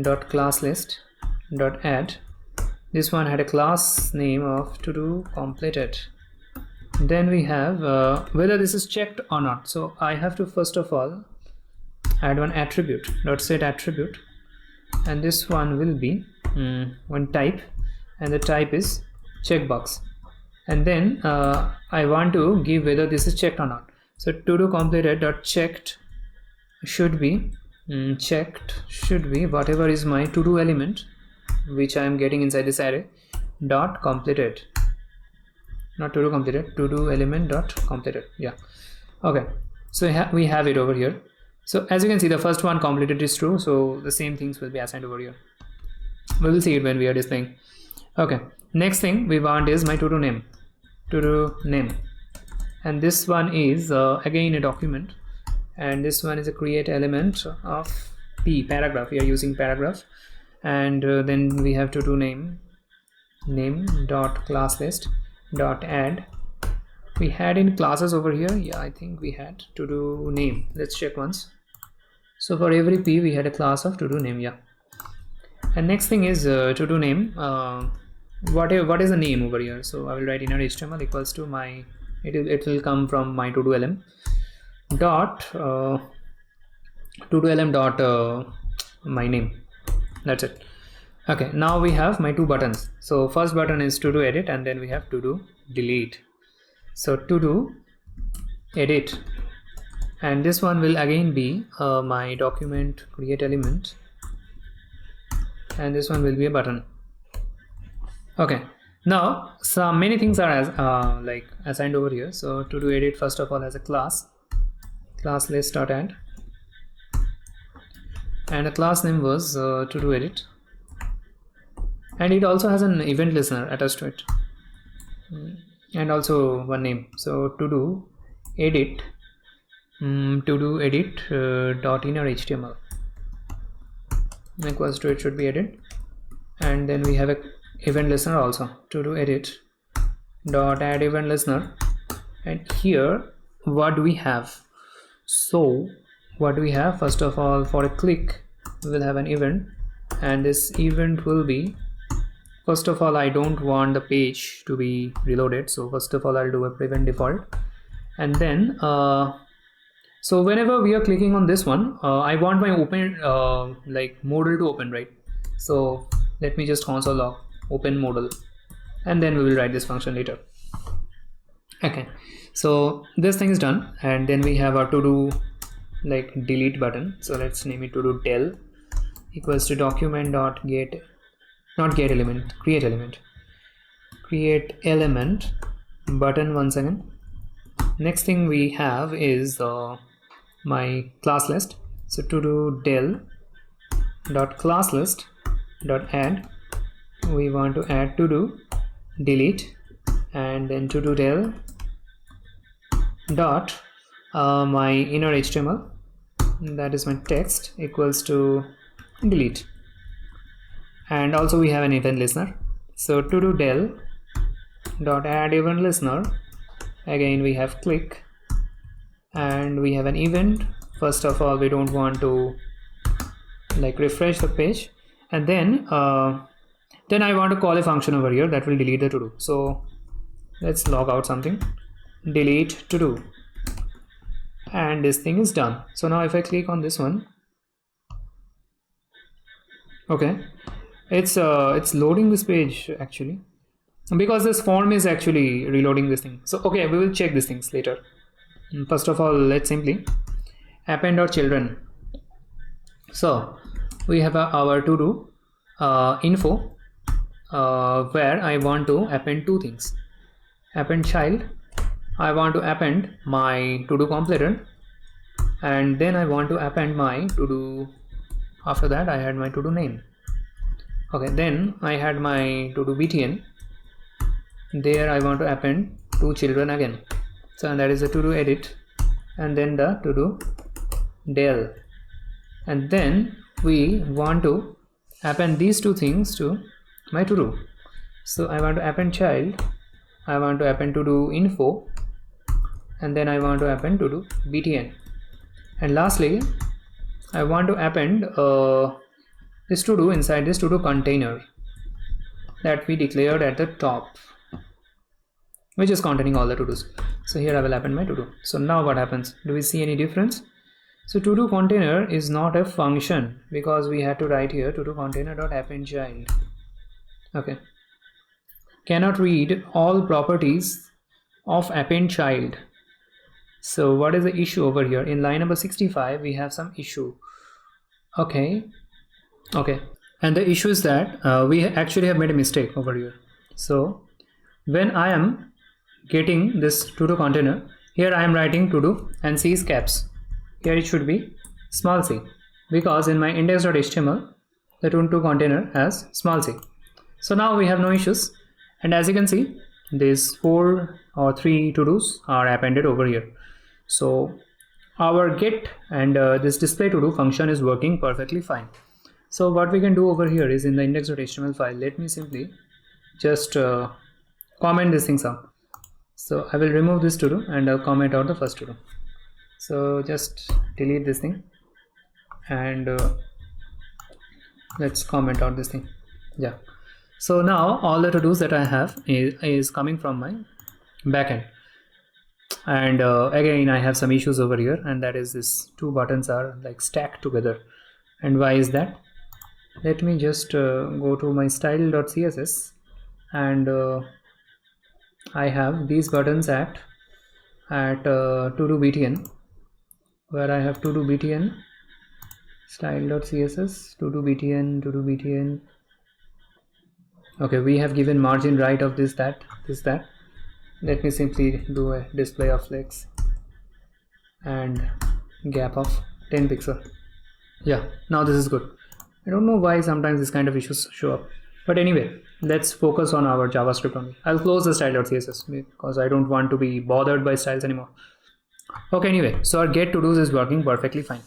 dot class list dot add. This one had a class name of to do completed. Then we have whether this is checked or not. So I have to first of all add one attribute dot set attribute, and this one will be one type, and the type is checkbox, and then I want to give whether this is checked or not. So to do completed dot checked should be whatever is my to do element which I am getting inside this array dot completed, not to do completed, to do element dot completed. Yeah, okay, so we have it over here. So as you can see, the first one completed is true, so the same things will be assigned over here. We will see it when we are displaying. Okay, next thing we want is my to do name, and this one is again a document, and this one is a create element of paragraph. We are using paragraph, and then we have to do name dot class list dot add. We had in classes over here. Yeah, I think we had to do name. Let's check once. So for every p we had a class of to do name. Yeah, and next thing is to do name. What is the name over here? So I will write inner HTML equals to my, it will come from my to do lm dot my name. That's it. Okay, now we have my 2 buttons. So first button is to do edit, and then we have to do delete. So to do edit, and this one will again be my document create element, and this one will be a button. Okay, now so many things are as like assigned over here. So to do edit, first of all, has a class list dot add, and the class name was to do edit, and it also has an event listener attached to it, and also one name. So to do edit dot inner HTML equals to, it should be edit, and then we have a event listener also, to do edit dot add event listener. And here what do we have? So what do we have? First of all, for a click we will have an event, and this event will be, first of all, I don't want the page to be reloaded, so first of all I'll do a prevent default, and then so whenever we are clicking on this one, I want my open like modal to open, right? So let me just console log open modal, and then we will write this function later. Okay, so this thing is done, and then we have our to do like delete button. So let's name it to do del equals to document dot get, not get element, create element button once again. Next thing we have is my class list. So to do del dot class list dot add, we want to add to do delete, and then to do del dot my inner HTML, that is my text, equals to delete, and also we have an event listener. So to do del dot add event listener, again we have click, and we have an event. First of all, we don't want to like refresh the page, and then I want to call a function over here that will delete the to do. So let's log out something, delete to do, and this thing is done. So now if I click on this one, okay, it's loading this page actually, because this form is actually reloading this thing. So okay, we will check these things later. First of all, let's simply append.children. So we have our to do info where I want to append two things. Append child, I want to append my to do completer, and then I want to append my to do. After that I had my to do name. Okay, then I had my to do btn. There I want to append two children again. So that is the to do edit, and then the to do del, and then we want to append these two things to my to do. So I want to append child, I want to append to do info, and then I want to append to do btn, and lastly I want to append this to do inside this to do container that we declared at the top, which is containing all the to dos. So here I will append my to do. So now what happens? Do we see any difference? So to do container is not a function, because we had to write here to do container dot append child. Okay, cannot read all properties of append child. So what is the issue over here? In line number 65 we have some issue. Okay, and the issue is that we actually have made a mistake over here. So when I am getting this to do container, here I am writing to do and C is caps. Here it should be small c, because in my index.html the to do container has small c. So now we have no issues, and as you can see these 4 or 3 to dos are appended over here. So our get and this display to do function is working perfectly fine. So what we can do over here is in the index.html file, let me simply just comment these things out. So I will remove this to do and I'll comment out the first to do. So just delete this thing and let's comment out this thing. Yeah, so now all the to dos that I have is coming from my backend, and again I have some issues over here, and that is this two buttons are like stacked together. And why is that? Let me just go to my style.css, and I have these buttons at to do btn, where I have to do btn style.css to do btn. Okay, we have given margin right of this that. Let me simply do a display of flex and gap of 10 pixel. Yeah, now this is good. I don't know why sometimes this kind of issues show up, but anyway, let's focus on our JavaScript only. I'll close the style.css because I don't want to be bothered by styles anymore. Okay, anyway, so our get to dos is working perfectly fine.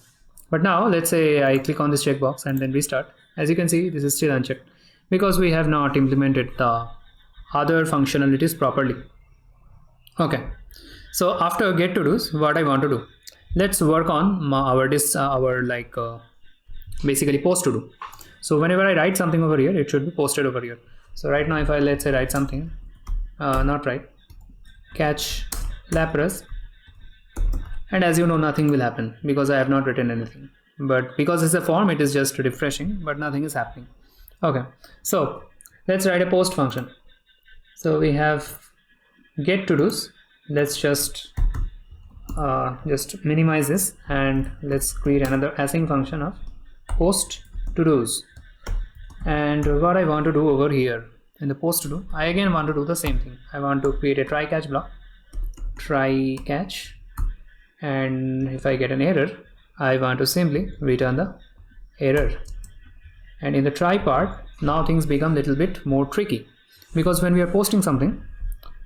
But now let's say I click on this checkbox and then restart. As you can see, this is still unchecked because we have not implemented the other functionalities properly. Okay, so after get to dos, what I want to do, let's work on our basically post to do. So whenever I write something over here, it should be posted over here. So right now if I let's say write something, not write, catch Lapras, and as you know nothing will happen because I have not written anything, but because it's a form it is just refreshing, but nothing is happening. Okay, so let's write a post function. So we have get to dos. Let's just minimize this and let's create another async function of post to dos. And what I want to do over here in the post to do, I again want to do the same thing. I want to create a try catch block, try catch, and if I get an error I want to simply return the error. And in the try part, now things become a little bit more tricky, because when we are posting something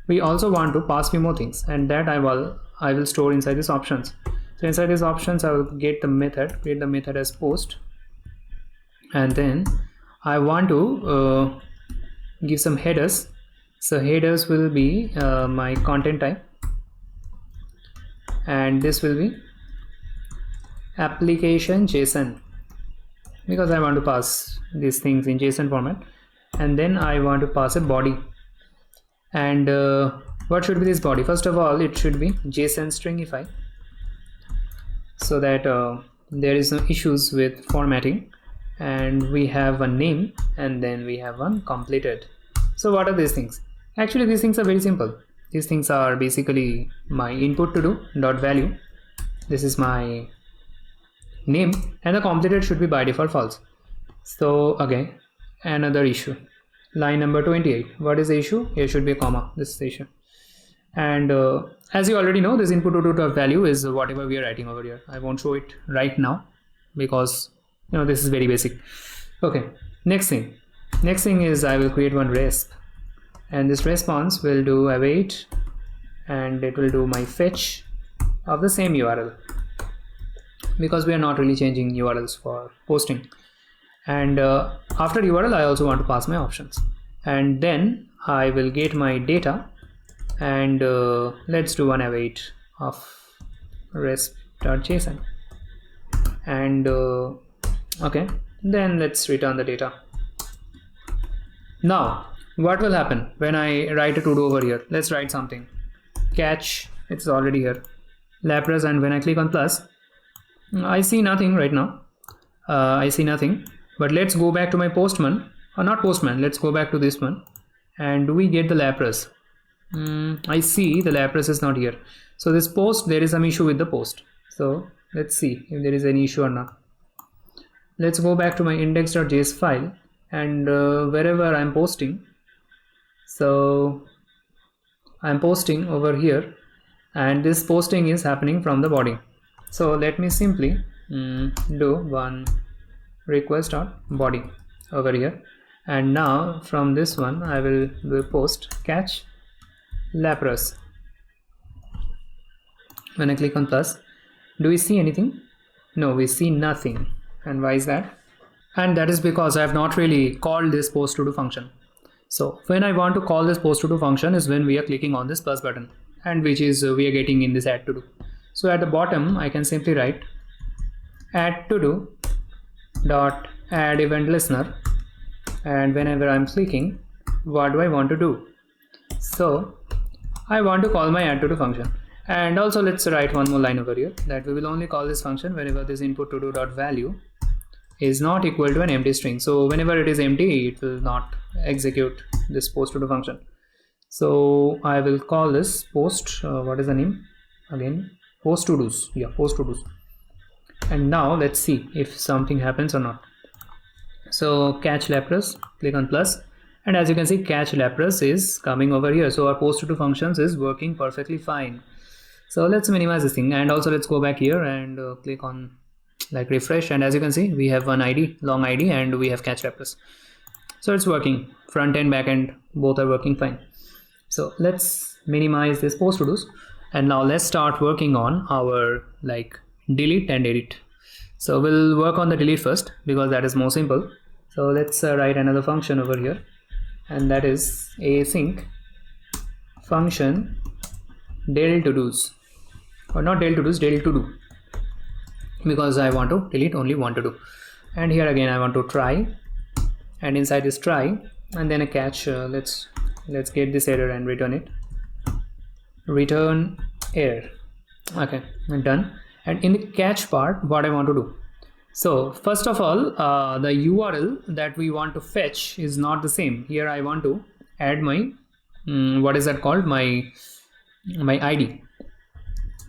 we also want to pass few more things, and that I will store inside these options. So inside these options I will get the method, create the method as post, and then I want to give some headers. So headers will be my content type, and this will be application JSON, because I want to pass these things in JSON format. And then I want to pass a body, and what should be this body? First of all, it should be JSON stringify, so that there is no issues with formatting. And we have one name, and then we have one completed. So what are these things? Actually these things are very simple. These things are basically my input to do dot value. This is my name, and the completed should be by default false. So again another issue. line number 28. What is the issue? Here should be a comma. This is the issue. And as you already know, this input to do value is whatever we are writing over here. I won't show it right now because this is very basic. Okay, next thing is I will create one resp, and this response will do await, and it will do my fetch of the same URL, because we are not really changing URLs for posting. And after URL I also want to pass my options, and then I will get my data, and let's do one await of resp.json, and okay, then let's return the data. Now what will happen when I write a to do over here? Let's write something. Catch, it's already here, Lapras, and when I click on plus, I see nothing right now. I see nothing, but let's go back to my postman, or not postman, let's go back to this one, and do we get the Lapras? I see the Lapras is not here. So this post, there is some issue with the post. So let's see if there is any issue or not. Let's go back to my index.js file, and wherever I'm posting, so I'm posting over here, and this posting is happening from the body. So let me simply do one request.body over here, and now from this one I will do a post catch Lapras. When I click on plus, do we see anything? No, we see nothing. And why is that? And that is because I have not really called this post to do function. So when I want to call this post to do function is when we are clicking on this plus button, and which is we are getting in this add to do. So at the bottom I can simply write add to do dot add event listener, and whenever I'm clicking, what do I want to do? So I want to call my add to do function. And also let's write one more line over here, that we will only call this function whenever this input to do dot value is not equal to an empty string. So whenever it is empty, it will not execute this post to do function. So I will call this post, what is the name again? Post to do's. Yeah, post to do's. And now let's see if something happens or not. So catch Lapras, click on plus, and as you can see, catch Lapras is coming over here. So our post to do functions is working perfectly fine. So let's minimize this thing, and also let's go back here and click on like refresh, and as you can see, we have one ID, long ID, and we have catch Lapras. So it's working. Front end, back end, both are working fine. So let's minimize this post to do's, and now let's start working on our like delete and edit. So we'll work on the delete first because that is more simple. So let's write another function over here, and that is async function del to do's, or not del to do's, del to do, because I want to delete only one to do. And here again I want to try, and inside this try, and then a catch. Let's get this error and return it. Return error. Okay, I'm done. And in the catch part, what I want to do, so first of all, the URL that we want to fetch is not the same. Here I want to add my what is that called, my ID.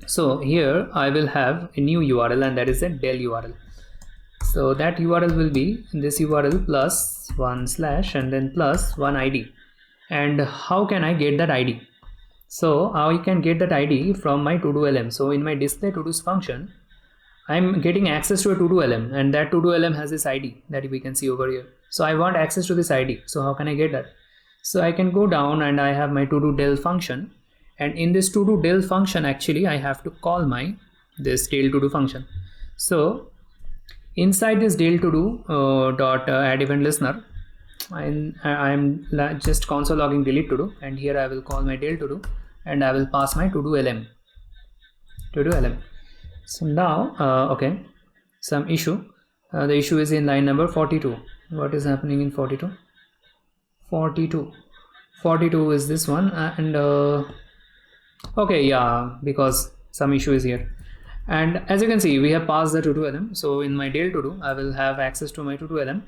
So here I will have a new URL, and that is a del URL. So that URL will be this URL plus one slash and then plus one ID. And how can I get that ID? So I can get that ID from my to do LM. So in my display to do's function, I'm getting access to a to do LM, and that to do LM has this ID that we can see over here. So I want access to this ID. So how can I get that? So I can go down, and I have my to do del function, and in this to do del function actually I have to call my this del to do function. So inside this del to do dot add event listener, I'm just console logging delete to do, and here I will call my del to do, and I will pass my to do LM. So now okay, some issue. The issue is in line number 42. What is happening in 42? 42 is this one, and okay, yeah, because some issue is here. And as you can see, we have passed the to do LM. So in my del to do, I will have access to my to do LM,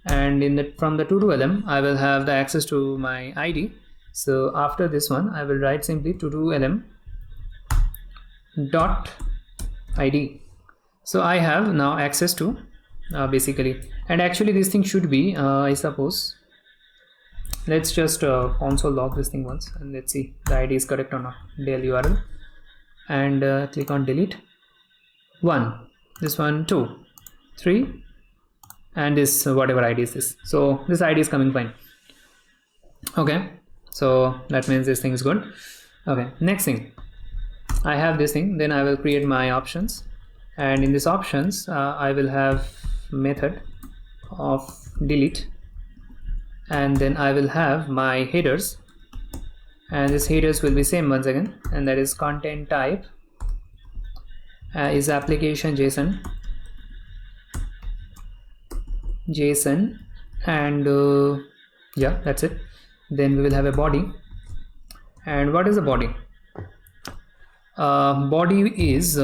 and from the to do LM I will have the access to my ID. So after this one I will write simply to do LM dot ID. So I have now access to basically, and actually this thing should be I suppose let's just console log this thing once and let's see the ID is correct or not. Del URL and click on delete. 1, this one, 2, 3, and this whatever ID is this. So this ID is coming fine. Okay, so that means this thing is good. Okay, next thing, I have this thing, then I will create my options, and in this options I will have method of delete, and then I will have my headers, and this headers will be same once again, and that is content type is application JSON, and yeah, that's it. Then we will have a body, and what is the body? Body is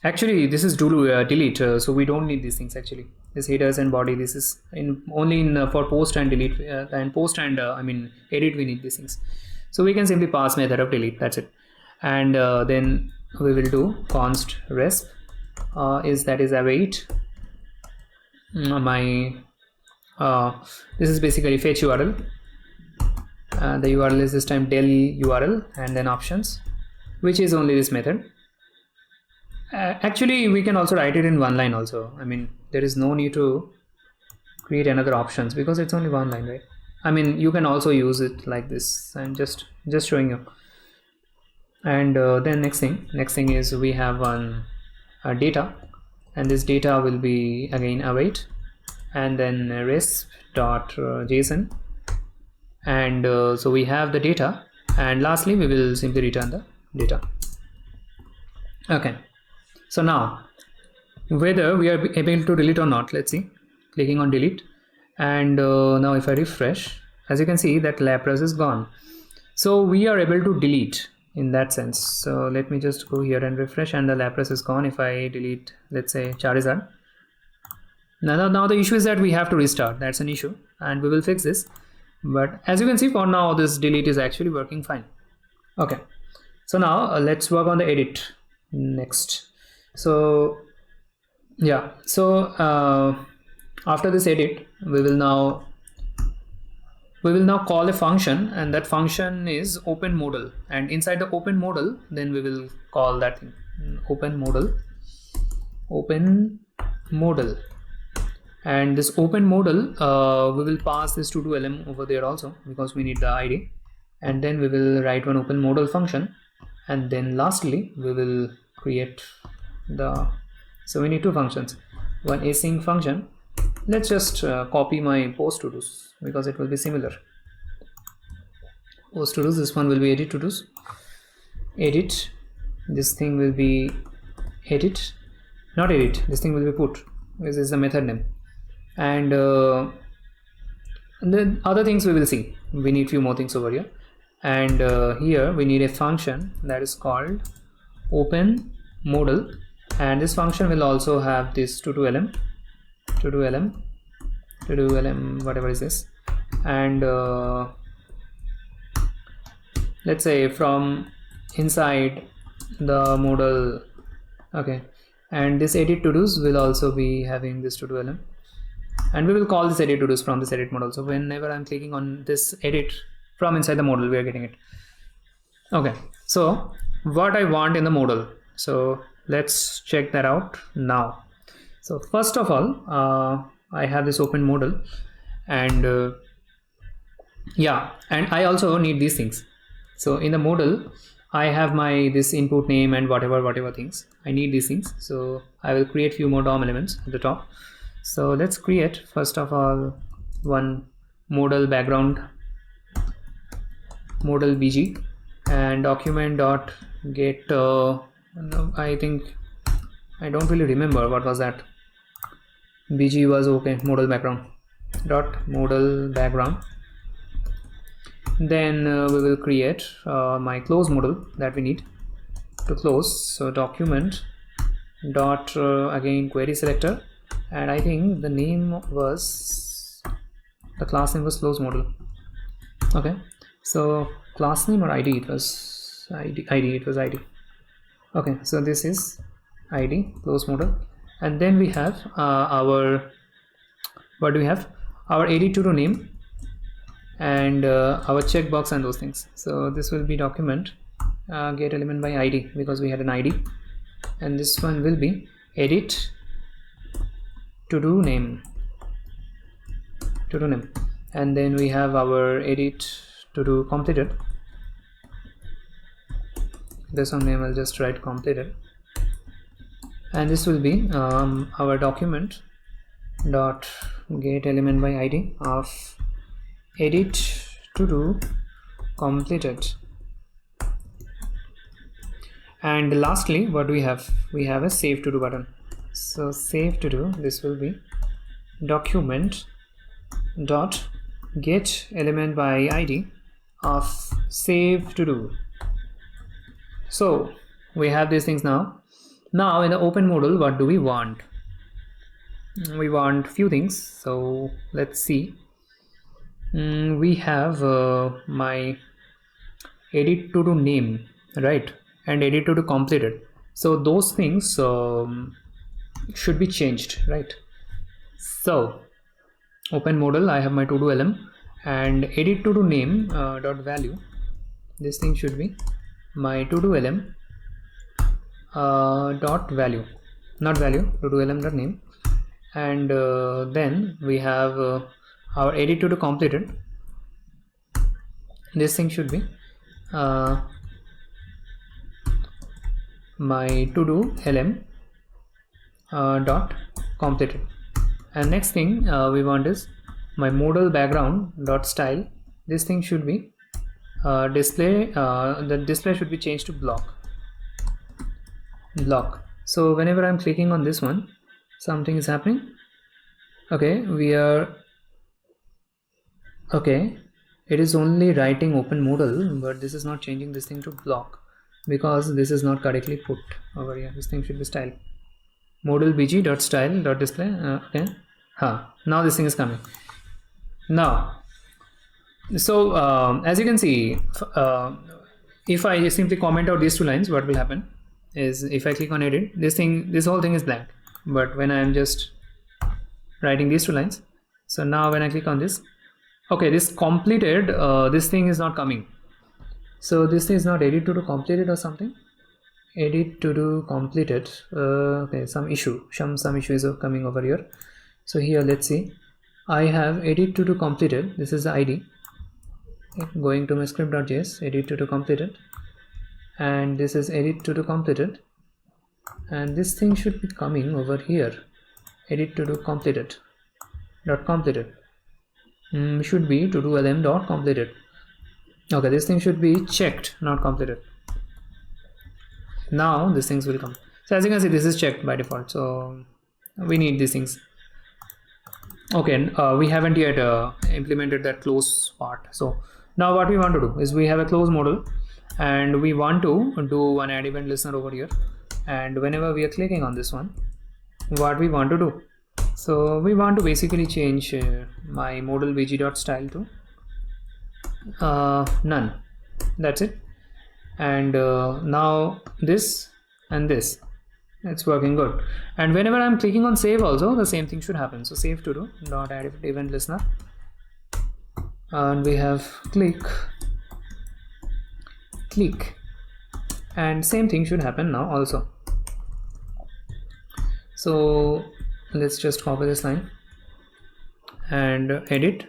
actually this is delete, so we don't need these things actually. This headers and body, this is only in for post and delete, and post and I mean edit we need these things. So we can simply pass method of delete, that's it. And then we will do const resp is await my this is basically fetch URL. The URL is this time del URL and then options, which is only this method. Actually we can also write it in one line also. I mean there is no need to create another options because it's only one line, right? I mean you can also use it like this. I'm just showing you. And then next thing is we have one data, and this data will be again await and then resp.json, and so we have the data, and lastly we will simply return the data. Okay, so now whether we are able to delete or not, let's see. Clicking on delete, and now if I refresh, as you can see that Lapras is gone, so we are able to delete in that sense. So let me just go here and refresh, and the Lapras is gone. If I delete, let's say Charizard, now the issue is that we have to restart. That's an issue, and we will fix this. But as you can see, for now this delete is actually working fine. Okay, so now let's work on the edit next. So yeah, so after this edit we will now call a function, and that function is open modal, and inside the open modal then we will call that thing open modal, and this open modal we will pass this to lm over there also because we need the ID, and then we will write one open modal function, and then lastly we will create the, so we need two functions, one async function. Let's just copy my post Todos because it will be similar. Post Todos, this one will be edit Todos, edit, this thing will be edit, not edit, this thing will be put, this is the method name, and the other things we will see. We need few more things over here, and here we need a function that is called open modal, and this function will also have this to do lm whatever is this, and let's say from inside the modal. Okay, and this edit Todos will also be having this to do lm, and we will call this edit Todos from this edit modal. So whenever I'm clicking on this edit from inside the modal, we are getting it. Okay, so what I want in the modal, so let's check that out now. So first of all, I have this open modal, and yeah, and I also need these things. So in the modal I have my this input name and whatever things I need these things. So I will create few more DOM elements at the top. So let's create first of all one modal background, modal bg, and document dot get I think I don't really remember what was that. BG was okay, modal background dot modal background. Then we will create my close modal that we need to close. So document dot again query selector, and I think the name was, the class name was close modal. Okay, so class name or ID, it was ID, it was ID. Okay, so this is ID close modal, and then we have our, what do we have, our edit to name, and our checkbox and those things. So this will be document get element by ID, because we had an ID, and this one will be edit to do name, and then we have our edit to do completed. This one name I'll just write completed, and this will be our document dot get element by ID of edit to do completed. And lastly, what do we have? We have a save to do button. So save to do, this will be document dot get element by ID of save to do. So we have these things now. Now in the open modal, what do we want? We want few things. So let's see. We have my edit to do name, right, and edit to do completed. So those things should be changed, right? So open modal, I have my to do elem, and edit to do name dot value. This thing should be my to do elem dot value, not value, to do elem dot name, and then we have our edit to do completed. This thing should be my to do elem dot completed. And next thing we want is my modal background dot style. This thing should be display. The display should be changed to block. So whenever I'm clicking on this one, something is happening. Okay, it is only writing open modal, but this is not changing this thing to block, because this is not correctly put over here. This thing should be style modal bg dot style dot display. Okay, now this thing is coming now. So as you can see, if I simply comment out these two lines, what will happen is, if I click on edit, this whole thing is blank. But when I am just writing these two lines, so now when I click on this, okay, this completed, this thing is not coming. So this is not edit to do completed or something. Edit to do completed. Okay, some issue is coming over here. So here, let's see, I have edit to do completed. This is the ID. Going to my script.js, edit to do completed, and this is edit to do completed, and this thing should be coming over here, edit to do completed dot completed. Should be to do elem dot completed. Okay, this thing should be checked, not completed. Now these things will come. So as you can see, this is checked by default, so we need these things. Okay, we haven't yet implemented that close part. So now what we want to do is, we have a close modal, and we want to do an add event listener over here, and whenever we are clicking on this one, what we want to do, so we want to basically change my modal bg.style to none. That's it. And now this and this, it's working good. And whenever I'm clicking on save also, the same thing should happen. So save to do dot add event listener, and we have click, and same thing should happen now also. So let's just copy this line and edit.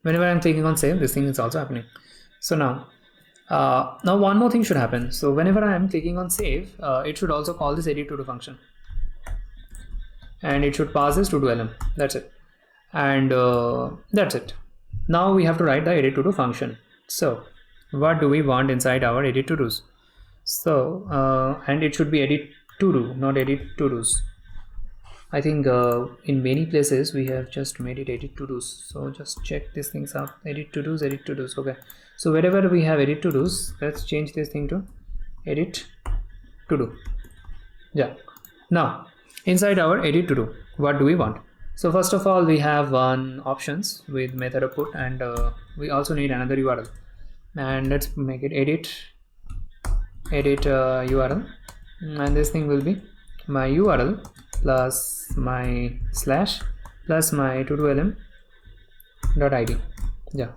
Whenever I'm clicking on save, this thing is also happening. So now one more thing should happen. So whenever I am clicking on save, it should also call this edit to do function, and it should pass this to do elem. That's it. And that's it. Now we have to write the edit to do function. So what do we want inside our edit to dos? So and it should be edit to do, not edit to dos. I think in many places we have just made it edit to dos. So just check these things out. Edit to dos, edit to dos. Okay. So wherever we have edit to dos, let's change this thing to edit to do. Yeah. Now inside our edit to do, what do we want? So first of all, we have one options with method output, and we also need another URL. And let's make it edit URL, and this thing will be my URL plus my slash plus my to do elem dot id. Yeah.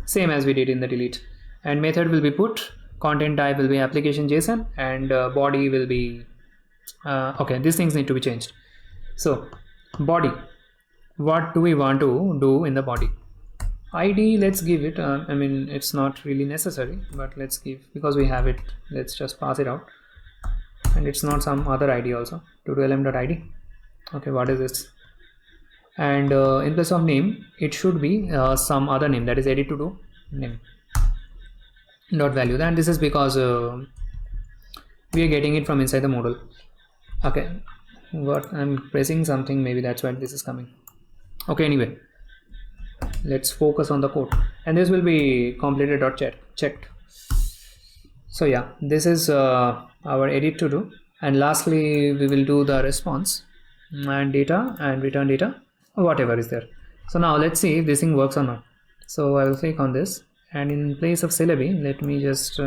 same as we did in the delete. And method will be put, content type will be application JSON, and body will be okay, these things need to be changed. So body, what do we want to do in the body? ID, let's give it I mean, it's not really necessary, but let's give, because we have it, let's just pass it out. And it's not some other ID also, tutorial.id. okay, what is this? And in place of name, it should be some other name, that is edit to do name dot value. And this is because we are getting it from inside the model. Okay, what I'm pressing something, maybe that's why this is coming. Okay, anyway, let's focus on the code, and this will be completed dot checked. So yeah, this is our edit to do, and lastly we will do the response and data and return data, whatever is there. So now let's see if this thing works or not. So I will click on this, and in place of syllabi, let me just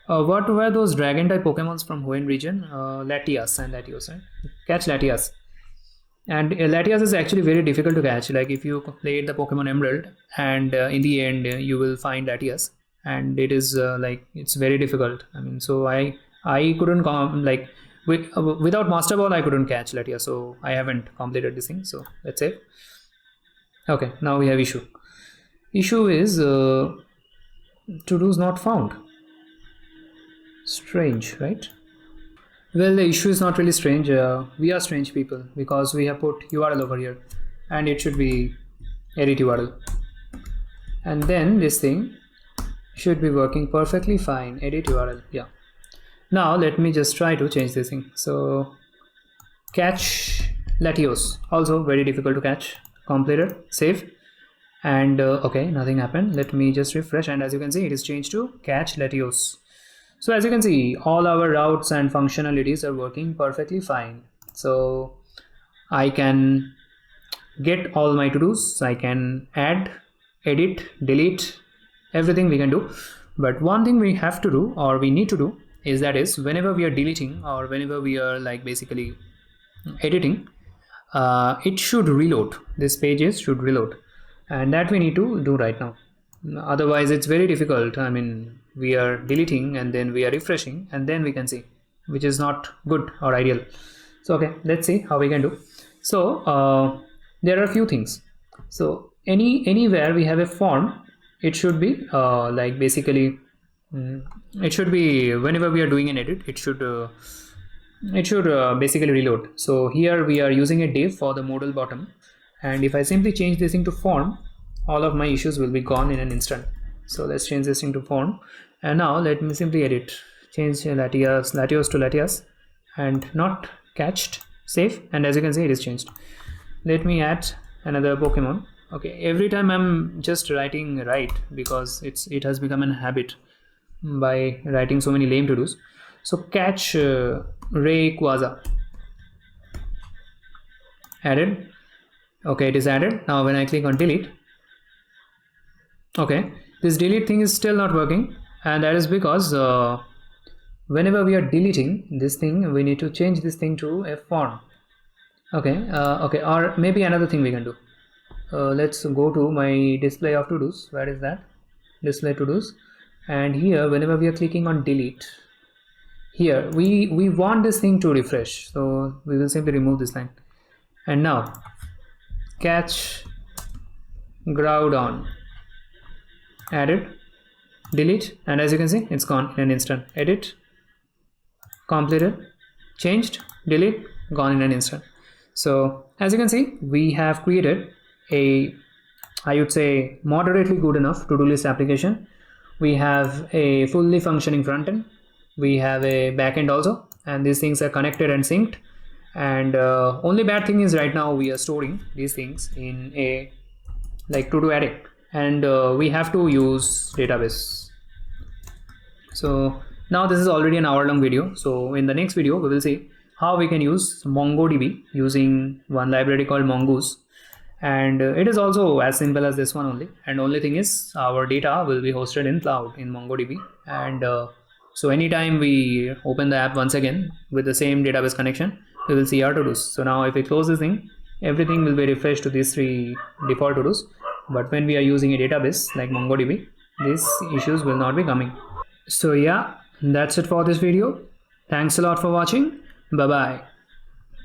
what were those dragon type Pokemons from Hoenn region? Latias and Latios, right? Catch Latias. And Latias is actually very difficult to catch. Like if you played the Pokemon Emerald, and in the end you will find Latias, and it is like it's very difficult. I mean, so I couldn't like without Master Ball I couldn't catch Latias, so I haven't completed this thing. So let's save. Okay, now we have issue. Issue is to-dos not found. Strange, right? Well, the issue is not really strange. We are strange people, because we have put URL over here, and it should be edit URL, and then this thing should be working perfectly fine. Edit URL. Yeah. Now let me just try to change this thing. So catch Latios, also very difficult to catch. Completed. Save. And okay, nothing happened. Let me just refresh, and as you can see, it is changed to catch Latios. So as you can see, all our routes and functionalities are working perfectly fine. So I can get all my to-dos, I can add, edit, delete, everything we can do. But one thing we have to do, or we need to do, is whenever we are deleting, or whenever we are like basically editing, it should reload. This pages should reload, and that we need to do right now. Otherwise it's very difficult. I mean, we are deleting and then we are refreshing, and then we can see, which is not good or ideal. So okay, let's see how we can do. So there are a few things. So anywhere we have a form, it should be like basically it should be, whenever we are doing an edit, it should basically reload. So here we are using a div for the modal bottom, and if I simply change this into form, all of my issues will be gone in an instant. So let's change this into form, and now let me simply edit, change Latios to Latias, and not catched. Save, and as you can see, it is changed. Let me add another Pokemon. Okay, every time I'm just writing right, because it has become a habit by writing so many lame to-dos. So catch Rayquaza, added. Okay, it is added. Now when I click on delete, okay, this delete thing is still not working, and that is because whenever we are deleting this thing, we need to change this thing to a form. Okay, okay, or maybe another thing we can do. Let's go to my display of to-dos. Where is that? Display to-dos. And here, whenever we are clicking on delete, here we want this thing to refresh, so we will simply remove this line. And now catch Groudon, added, delete, and as you can see, it's gone in an instant. Edit, completed, changed, delete, gone in an instant. So as you can see, we have created a, I would say, moderately good enough to-do list application. We have a fully functioning front end, we have a backend also, and these things are connected and synced. And only bad thing is right now we are storing these things in a like to-do array, and we have to use database. So now this is already an hour-long video. So in the next video we will see how we can use MongoDB using one library called Mongoose, and it is also as simple as this one only. And only thing is, our data will be hosted in cloud in MongoDB, and so anytime we open the app once again with the same database connection, we will see our to-dos. So now if we close this thing, everything will be refreshed to these 3 default to-dos. but when we are using a database like MongoDB, these issues will not be coming. So yeah, that's it for this video. Thanks a lot for watching. Bye bye.